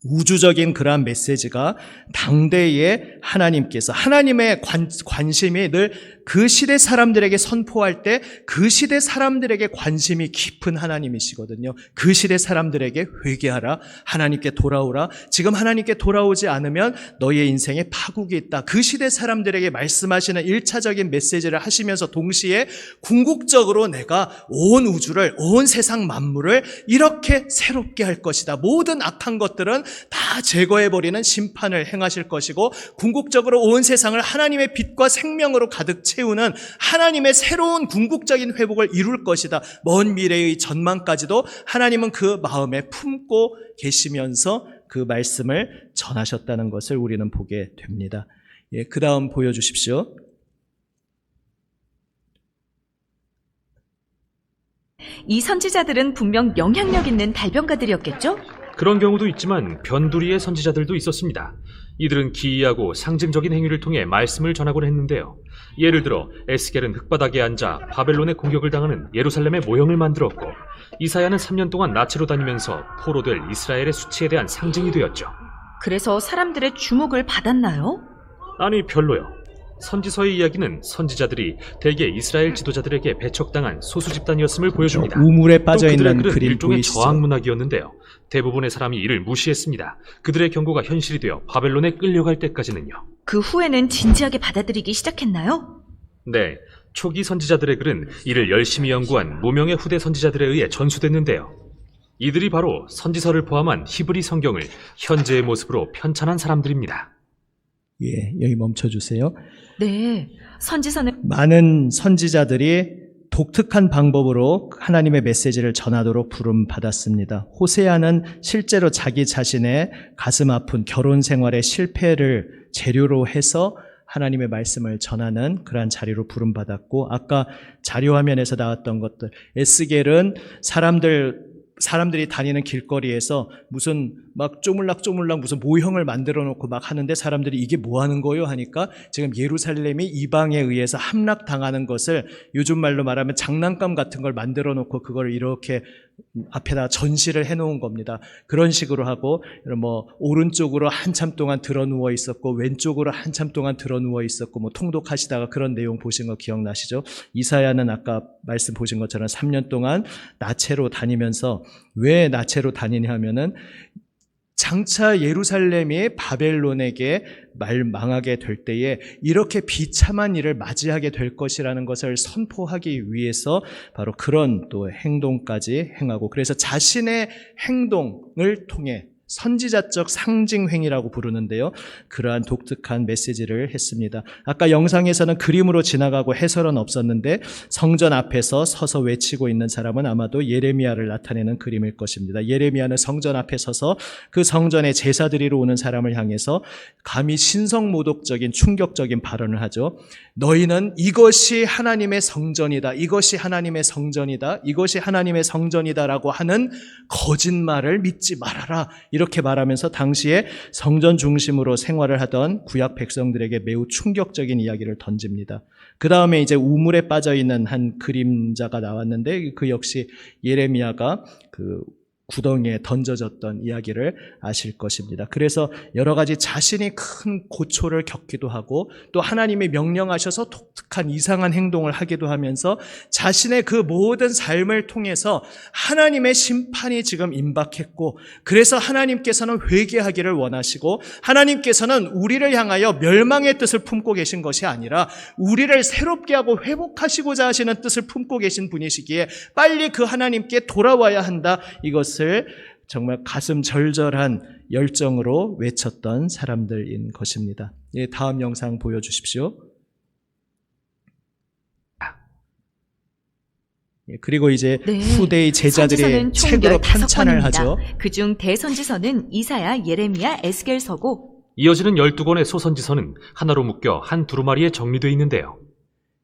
[SPEAKER 1] 우주적인 그러한 메시지가 당대에 하나님께서 하나님의 관심이 늘 그 시대 사람들에게 선포할 때 그 시대 사람들에게 관심이 깊은 하나님이시거든요. 그 시대 사람들에게 회개하라, 하나님께 돌아오라, 지금 하나님께 돌아오지 않으면 너희의 인생에 파국이 있다. 그 시대 사람들에게 말씀하시는 1차적인 메시지를 하시면서 동시에 궁극적으로 내가 온 우주를, 온 세상 만물을 이렇게 새롭게 할 것이다. 모든 악한 것들은 다 제거해버리는 심판을 행하실 것이고 궁극적으로 온 세상을 하나님의 빛과 생명으로 가득 채우는 하나님의 새로운 궁극적인 회복을 이룰 것이다. 먼 미래의 전망까지도 하나님은 그 마음에 품고 계시면서 그 말씀을 전하셨다는 것을 우리는 보게 됩니다. 예, 그 다음 보여주십시오.
[SPEAKER 2] 이 선지자들은 분명 영향력 있는 달변가들이었겠죠?
[SPEAKER 3] 그런 경우도 있지만 변두리의 선지자들도 있었습니다. 이들은 기이하고 상징적인 행위를 통해 말씀을 전하곤 했는데요. 예를 들어 에스겔은 흙바닥에 앉아 바벨론의 공격을 당하는 예루살렘의 모형을 만들었고 이사야는 3년 동안 나체로 다니면서 포로될 이스라엘의 수치에 대한 상징이 되었죠.
[SPEAKER 2] 그래서 사람들의 주목을 받았나요?
[SPEAKER 3] 아니, 별로요. 선지서의 이야기는 선지자들이 대개 이스라엘 지도자들에게 배척당한 소수 집단이었음을 보여줍니다.
[SPEAKER 1] 우물에
[SPEAKER 3] 또
[SPEAKER 1] 빠져
[SPEAKER 3] 그들의
[SPEAKER 1] 있는
[SPEAKER 3] 글은
[SPEAKER 1] 그림
[SPEAKER 3] 일종의
[SPEAKER 1] 보이시죠?
[SPEAKER 3] 저항문학이었는데요. 대부분의 사람이 이를 무시했습니다. 그들의 경고가 현실이 되어 바벨론에 끌려갈 때까지는요.
[SPEAKER 2] 그 후에는 진지하게 받아들이기 시작했나요?
[SPEAKER 3] 네, 초기 선지자들의 글은 이를 열심히 연구한 무명의 후대 선지자들에 의해 전수됐는데요. 이들이 바로 선지서를 포함한 히브리 성경을 현재의 모습으로 편찬한 사람들입니다.
[SPEAKER 1] 예, 여기 멈춰주세요.
[SPEAKER 2] 네, 선지서는
[SPEAKER 1] 많은 선지자들이 독특한 방법으로 하나님의 메시지를 전하도록 부름받았습니다. 호세아는 실제로 자기 자신의 가슴 아픈 결혼 생활의 실패를 재료로 해서 하나님의 말씀을 전하는 그러한 자리로 부름받았고, 아까 자료 화면에서 나왔던 것들, 에스겔은 사람들이 다니는 길거리에서 무슨 막 쪼물락쪼물락 무슨 모형을 만들어 놓고 막 하는데 사람들이 이게 뭐 하는 거요? 하니까 지금 예루살렘이 이방에 의해서 함락당하는 것을 요즘 말로 말하면 장난감 같은 걸 만들어 놓고 그걸 이렇게 앞에다 전시를 해 놓은 겁니다. 그런 식으로 하고 뭐 오른쪽으로 한참 동안 드러 누워 있었고 왼쪽으로 한참 동안 드러 누워 있었고 뭐 통독하시다가 그런 내용 보신 거 기억나시죠? 이사야는 아까 말씀 보신 것처럼 3년 동안 나체로 다니면서, 왜 나체로 다니냐 하면은 장차 예루살렘이 바벨론에게 망하게 될 때에 이렇게 비참한 일을 맞이하게 될 것이라는 것을 선포하기 위해서 바로 그런 또 행동까지 행하고, 그래서 자신의 행동을 통해 선지자적 상징행위라고 부르는데요. 그러한 독특한 메시지를 했습니다. 아까 영상에서는 그림으로 지나가고 해설은 없었는데 성전 앞에서 서서 외치고 있는 사람은 아마도 예레미야를 나타내는 그림일 것입니다. 예레미야는 성전 앞에 서서 그 성전에 제사 드리러 오는 사람을 향해서 감히 신성모독적인 충격적인 발언을 하죠. 너희는 이것이 하나님의 성전이다, 이것이 하나님의 성전이다, 이것이 하나님의 성전이다라고 하는 거짓말을 믿지 말아라, 이렇게 말하면서 당시에 성전 중심으로 생활을 하던 구약 백성들에게 매우 충격적인 이야기를 던집니다. 그 다음에 이제 우물에 빠져 있는 한 그림자가 나왔는데 그 역시 예레미야가 그 구덩이에 던져졌던 이야기를 아실 것입니다. 그래서 여러 가지 자신이 큰 고초를 겪기도 하고 또 하나님이 명령하셔서 독특한 이상한 행동을 하기도 하면서 자신의 그 모든 삶을 통해서 하나님의 심판이 지금 임박했고, 그래서 하나님께서는 회개하기를 원하시고 하나님께서는 우리를 향하여 멸망의 뜻을 품고 계신 것이 아니라 우리를 새롭게 하고 회복하시고자 하시는 뜻을 품고 계신 분이시기에 빨리 그 하나님께 돌아와야 한다, 이것을 정말 가슴 절절한 열정으로 외쳤던 사람들인 것입니다. 예, 다음 영상 보여주십시오. 예, 그리고 이제 후대의 제자들이 책으로 편찬을 하죠.
[SPEAKER 2] 그중 대선지서는 이사야, 예레미야, 에스겔서고,
[SPEAKER 3] 이어지는 12권의 소선지서는 하나로 묶여 한 두루마리에 정리되어 있는데요.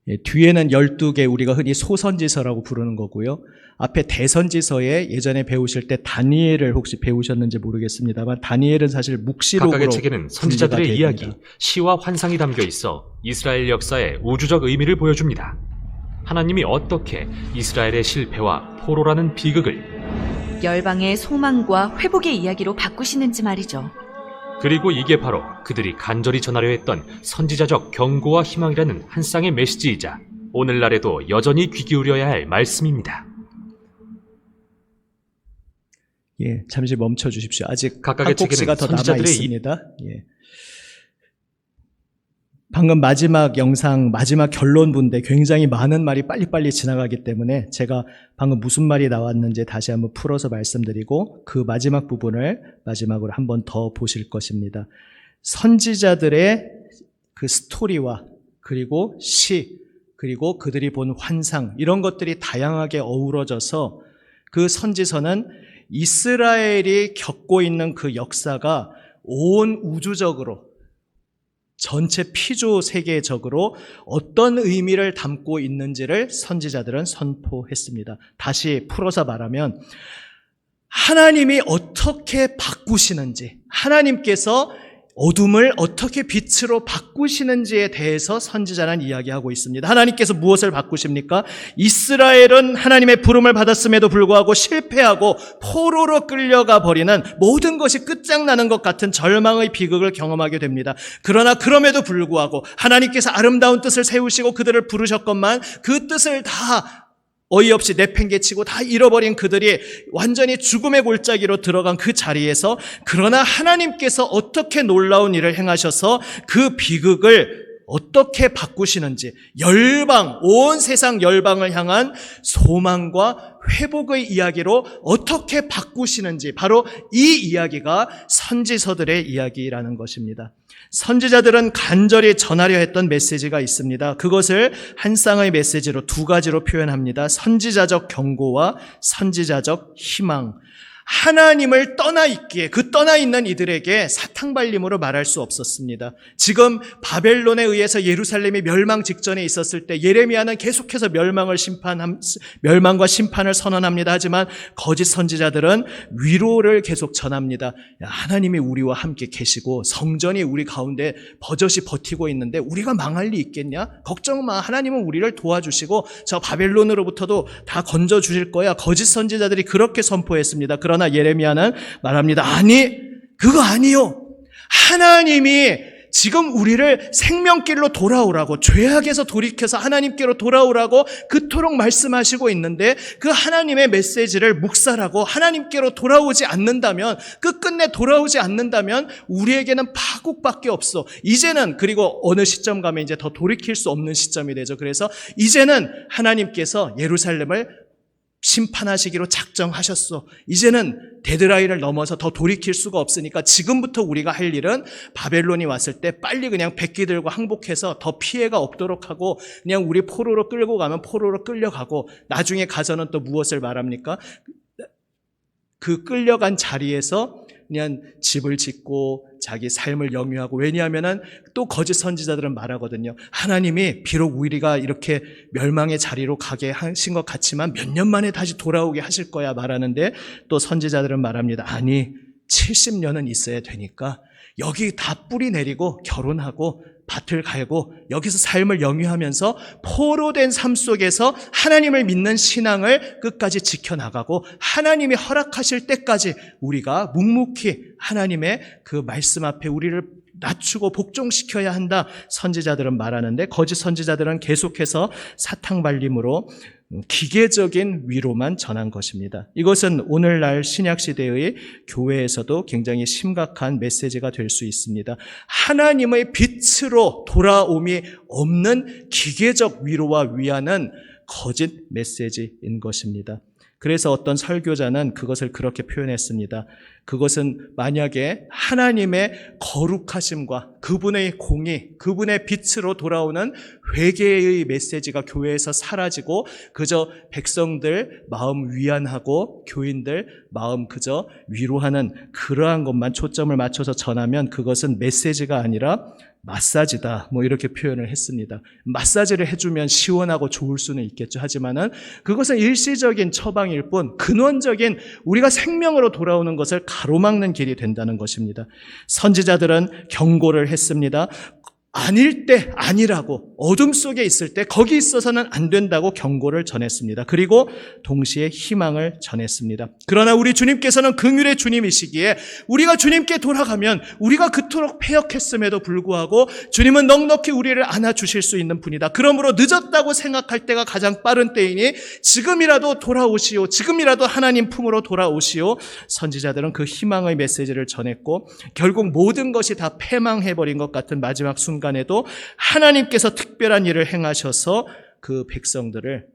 [SPEAKER 1] 예, 뒤에는 12개 우리가 흔히 소선지서라고 부르는 거고요. 앞에 대선지서에 예전에 배우실 때 다니엘을 혹시 배우셨는지 모르겠습니다만 다니엘은 사실 묵시록으로
[SPEAKER 3] 각각의 책에는 선지자들의 이야기, 시와 환상이 담겨 있어 이스라엘 역사의 우주적 의미를 보여줍니다. 하나님이 어떻게 이스라엘의 실패와 포로라는 비극을
[SPEAKER 2] 열방의 소망과 회복의 이야기로 바꾸시는지 말이죠.
[SPEAKER 3] 그리고 이게 바로 그들이 간절히 전하려 했던 선지자적 경고와 희망이라는 한 쌍의 메시지이자 오늘날에도 여전히 귀 기울여야 할 말씀입니다.
[SPEAKER 1] 예, 잠시 멈춰 주십시오. 아직
[SPEAKER 3] 각각의
[SPEAKER 1] 한 곡지가 더
[SPEAKER 3] 책에는
[SPEAKER 1] 남아
[SPEAKER 3] 선지자들의
[SPEAKER 1] 있습니다. 예. 방금 마지막 영상, 마지막 결론부인데 굉장히 많은 말이 빨리빨리 지나가기 때문에 제가 방금 무슨 말이 나왔는지 다시 한번 풀어서 말씀드리고 그 마지막 부분을 마지막으로 한 번 더 보실 것입니다. 선지자들의 그 스토리와 그리고 시, 그리고 그들이 본 환상, 이런 것들이 다양하게 어우러져서 그 선지서는 이스라엘이 겪고 있는 그 역사가 온 우주적으로 전체 피조 세계적으로 어떤 의미를 담고 있는지를 선지자들은 선포했습니다. 다시 풀어서 말하면 하나님이 어떻게 바꾸시는지, 하나님께서 어둠을 어떻게 빛으로 바꾸시는지에 대해서 선지자는 이야기하고 있습니다. 하나님께서 무엇을 바꾸십니까? 이스라엘은 하나님의 부름을 받았음에도 불구하고 실패하고 포로로 끌려가 버리는 모든 것이 끝장나는 것 같은 절망의 비극을 경험하게 됩니다. 그러나 그럼에도 불구하고 하나님께서 아름다운 뜻을 세우시고 그들을 부르셨건만 그 뜻을 다 어이없이 내팽개치고 다 잃어버린 그들이 완전히 죽음의 골짜기로 들어간 그 자리에서 그러나 하나님께서 어떻게 놀라운 일을 행하셔서 그 비극을 어떻게 바꾸시는지, 열방, 온 세상 열방을 향한 소망과 회복의 이야기로 어떻게 바꾸시는지, 바로 이 이야기가 선지서들의 이야기라는 것입니다. 선지자들은 간절히 전하려 했던 메시지가 있습니다. 그것을 한 쌍의 메시지로 두 가지로 표현합니다. 선지자적 경고와 선지자적 희망. 하나님을 떠나 있기에 그 떠나 있는 이들에게 사탕발림으로 말할 수 없었습니다. 지금 바벨론에 의해서 예루살렘이 멸망 직전에 있었을 때 예레미야는 계속해서 멸망과 심판을 선언합니다. 하지만 거짓 선지자들은 위로를 계속 전합니다. 하나님이 우리와 함께 계시고 성전이 우리 가운데 버젓이 버티고 있는데 우리가 망할 리 있겠냐? 걱정 마. 하나님은 우리를 도와주시고 저 바벨론으로부터도 다 건져주실 거야. 거짓 선지자들이 그렇게 선포했습니다. 그러나 예레미야는 말합니다. 아니, 그거 아니요. 하나님이 지금 우리를 생명길로 돌아오라고, 죄악에서 돌이켜서 하나님께로 돌아오라고 그토록 말씀하시고 있는데 그 하나님의 메시지를 묵살하고 하나님께로 돌아오지 않는다면, 끝끝내 돌아오지 않는다면 우리에게는 파국밖에 없어. 이제는, 그리고 어느 시점 가면 이제 더 돌이킬 수 없는 시점이 되죠. 그래서 이제는 하나님께서 예루살렘을 심판하시기로 작정하셨어. 이제는 데드라인을 넘어서 더 돌이킬 수가 없으니까 지금부터 우리가 할 일은 바벨론이 왔을 때 빨리 그냥 백기들과 항복해서 더 피해가 없도록 하고 그냥 우리 포로로 끌고 가면 포로로 끌려가고 나중에 가서는 또 무엇을 말합니까? 그 끌려간 자리에서 그냥 집을 짓고 자기 삶을 영위하고, 왜냐하면은 또 거짓 선지자들은 말하거든요. 하나님이 비록 우리가 이렇게 멸망의 자리로 가게 하신 것 같지만 몇 년 만에 다시 돌아오게 하실 거야 말하는데 또 선지자들은 말합니다. 아니, 70년은 있어야 되니까 여기 다 뿌리 내리고 결혼하고 밭을 갈고 여기서 삶을 영위하면서 포로된 삶 속에서 하나님을 믿는 신앙을 끝까지 지켜나가고 하나님이 허락하실 때까지 우리가 묵묵히 하나님의 그 말씀 앞에 우리를 낮추고 복종시켜야 한다. 선지자들은 말하는데 거짓 선지자들은 계속해서 사탕발림으로 기계적인 위로만 전한 것입니다. 이것은 오늘날 신약시대의 교회에서도 굉장히 심각한 메시지가 될 수 있습니다. 하나님의 빛으로 돌아옴이 없는 기계적 위로와 위안은 거짓 메시지인 것입니다. 그래서 어떤 설교자는 그것을 그렇게 표현했습니다. 그것은 만약에 하나님의 거룩하심과 그분의 공의, 그분의 빛으로 돌아오는 회개의 메시지가 교회에서 사라지고 그저 백성들 마음 위안하고 교인들 마음 그저 위로하는 그러한 것만 초점을 맞춰서 전하면 그것은 메시지가 아니라 마사지다, 이렇게 표현을 했습니다. 마사지를 해주면 시원하고 좋을 수는 있겠죠. 하지만은 그것은 일시적인 처방일 뿐 근원적인 우리가 생명으로 돌아오는 것을 가로막는 길이 된다는 것입니다. 선지자들은 경고를 했습니다. 아닐 때 아니라고, 어둠 속에 있을 때 거기 있어서는 안 된다고 경고를 전했습니다. 그리고 동시에 희망을 전했습니다. 그러나 우리 주님께서는 긍휼의 주님이시기에 우리가 주님께 돌아가면 우리가 그토록 패역했음에도 불구하고 주님은 넉넉히 우리를 안아주실 수 있는 분이다. 그러므로 늦었다고 생각할 때가 가장 빠른 때이니 지금이라도 돌아오시오. 지금이라도 하나님 품으로 돌아오시오. 선지자들은 그 희망의 메시지를 전했고 결국 모든 것이 다 패망해버린 것 같은 마지막 순간에도 하나님께서 특별한 일을 행하셔서 그 백성들을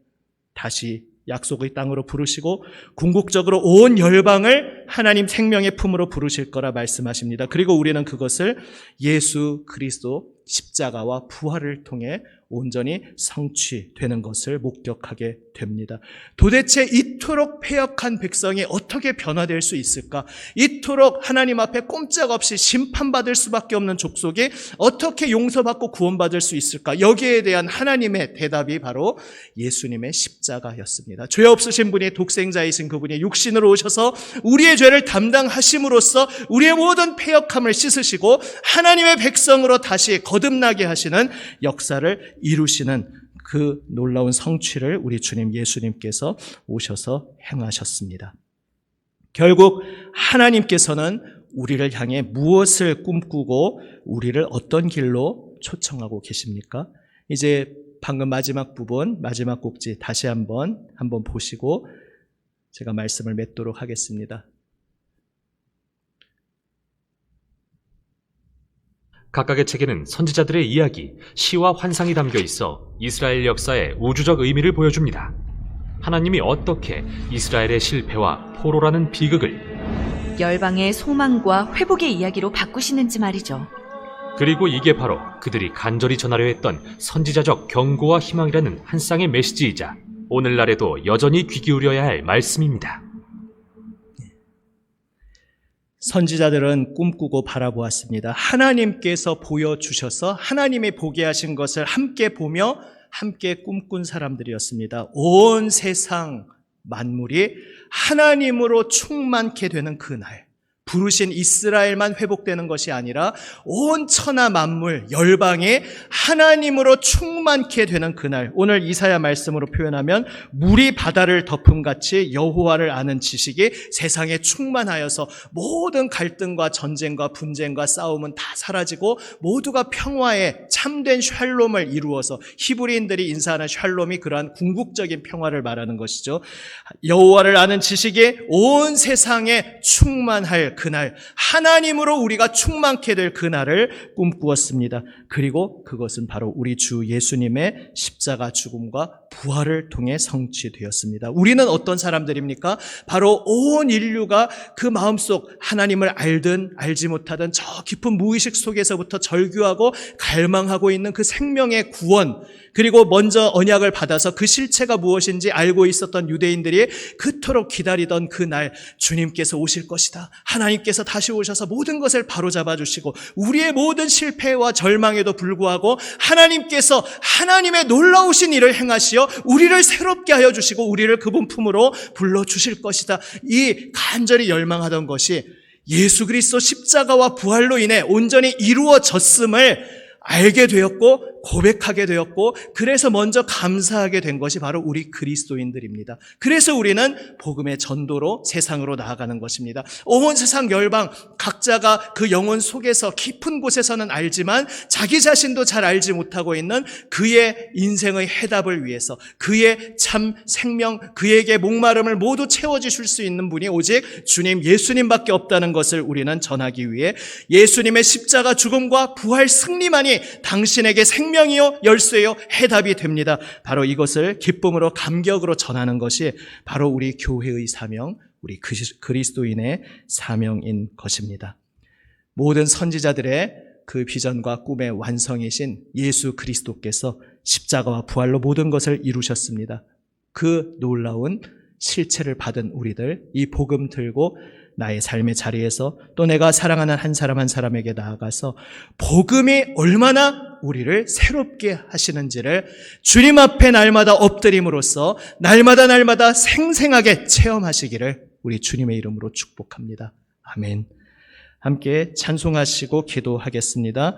[SPEAKER 1] 다시 약속의 땅으로 부르시고 궁극적으로 온 열방을 하나님 생명의 품으로 부르실 거라 말씀하십니다. 그리고 우리는 그것을 예수 그리스도 십자가와 부활을 통해 온전히 성취되는 것을 목격하게 됩니다. 도대체 이토록 패역한 백성이 어떻게 변화될 수 있을까? 이토록 하나님 앞에 꼼짝없이 심판받을 수밖에 없는 족속이 어떻게 용서받고 구원받을 수 있을까? 여기에 대한 하나님의 대답이 바로 예수님의 십자가였습니다. 죄 없으신 분이 독생자이신 그분이 육신으로 오셔서 우리의 죄를 담당하심으로써 우리의 모든 패역함을 씻으시고 하나님의 백성으로 다시 거듭나게 하시는 역사를 이루시는 그 놀라운 성취를 우리 주님 예수님께서 오셔서 행하셨습니다. 결국 하나님께서는 우리를 향해 무엇을 꿈꾸고 우리를 어떤 길로 초청하고 계십니까? 이제 방금 마지막 부분, 마지막 꼭지 다시 한번 보시고 제가 말씀을 맺도록 하겠습니다.
[SPEAKER 3] 각각의 책에는 선지자들의 이야기, 시와 환상이 담겨 있어 이스라엘 역사의 우주적 의미를 보여줍니다. 하나님이 어떻게 이스라엘의 실패와 포로라는 비극을
[SPEAKER 2] 열방의 소망과 회복의 이야기로 바꾸시는지 말이죠.
[SPEAKER 3] 그리고 이게 바로 그들이 간절히 전하려 했던 선지자적 경고와 희망이라는 한 쌍의 메시지이자 오늘날에도 여전히 귀 기울여야 할 말씀입니다.
[SPEAKER 1] 선지자들은 꿈꾸고 바라보았습니다. 하나님께서 보여주셔서 하나님이 보게 하신 것을 함께 보며 함께 꿈꾼 사람들이었습니다. 온 세상 만물이 하나님으로 충만케 되는 그날, 부르신 이스라엘만 회복되는 것이 아니라 온 천하 만물 열방이 하나님으로 충만케 되는 그날, 오늘 이사야 말씀으로 표현하면 물이 바다를 덮음같이 여호와를 아는 지식이 세상에 충만하여서 모든 갈등과 전쟁과 분쟁과 싸움은 다 사라지고 모두가 평화의 참된 샬롬을 이루어서 히브리인들이 인사하는 샬롬이 그러한 궁극적인 평화를 말하는 것이죠. 여호와를 아는 지식이 온 세상에 충만할 그날, 하나님으로 우리가 충만케 될 그날을 꿈꾸었습니다. 그리고 그것은 바로 우리 주 예수님의 십자가 죽음과 부활을 통해 성취되었습니다. 우리는 어떤 사람들입니까? 바로 온 인류가 그 마음속 하나님을 알든 알지 못하든 저 깊은 무의식 속에서부터 절규하고 갈망하고 있는 그 생명의 구원, 그리고 먼저 언약을 받아서 그 실체가 무엇인지 알고 있었던 유대인들이 그토록 기다리던 그날, 주님께서 오실 것이다. 하나님께서 다시 오셔서 모든 것을 바로잡아 주시고 우리의 모든 실패와 절망에도 불구하고 하나님께서 하나님의 놀라우신 일을 행하시어 우리를 새롭게 하여 주시고 우리를 그분 품으로 불러주실 것이다. 이 간절히 열망하던 것이 예수 그리스도 십자가와 부활로 인해 온전히 이루어졌음을 알게 되었고 고백하게 되었고, 그래서 먼저 감사하게 된 것이 바로 우리 그리스도인들입니다. 그래서 우리는 복음의 전도로 세상으로 나아가는 것입니다. 온 세상 열방 각자가 그 영혼 속에서 깊은 곳에서는 알지만 자기 자신도 잘 알지 못하고 있는 그의 인생의 해답을 위해서, 그의 참 생명, 그에게 목마름을 모두 채워주실 수 있는 분이 오직 주님 예수님밖에 없다는 것을 우리는 전하기 위해 예수님의 십자가 죽음과 부활 승리만이 당신에게 생명이요 열쇠요 해답이 됩니다. 바로 이것을 기쁨으로 감격으로 전하는 것이 바로 우리 교회의 사명, 우리 그리스도인의 사명인 것입니다. 모든 선지자들의 그 비전과 꿈의 완성이신 예수 그리스도께서 십자가와 부활로 모든 것을 이루셨습니다. 그 놀라운 실체를 받은 우리들, 이 복음 들고 나의 삶의 자리에서 또 내가 사랑하는 한 사람 한 사람에게 나아가서 복음이 얼마나 우리를 새롭게 하시는지를 주님 앞에 날마다 엎드림으로써 날마다 생생하게 체험하시기를 우리 주님의 이름으로 축복합니다. 아멘. 함께 찬송하시고 기도하겠습니다.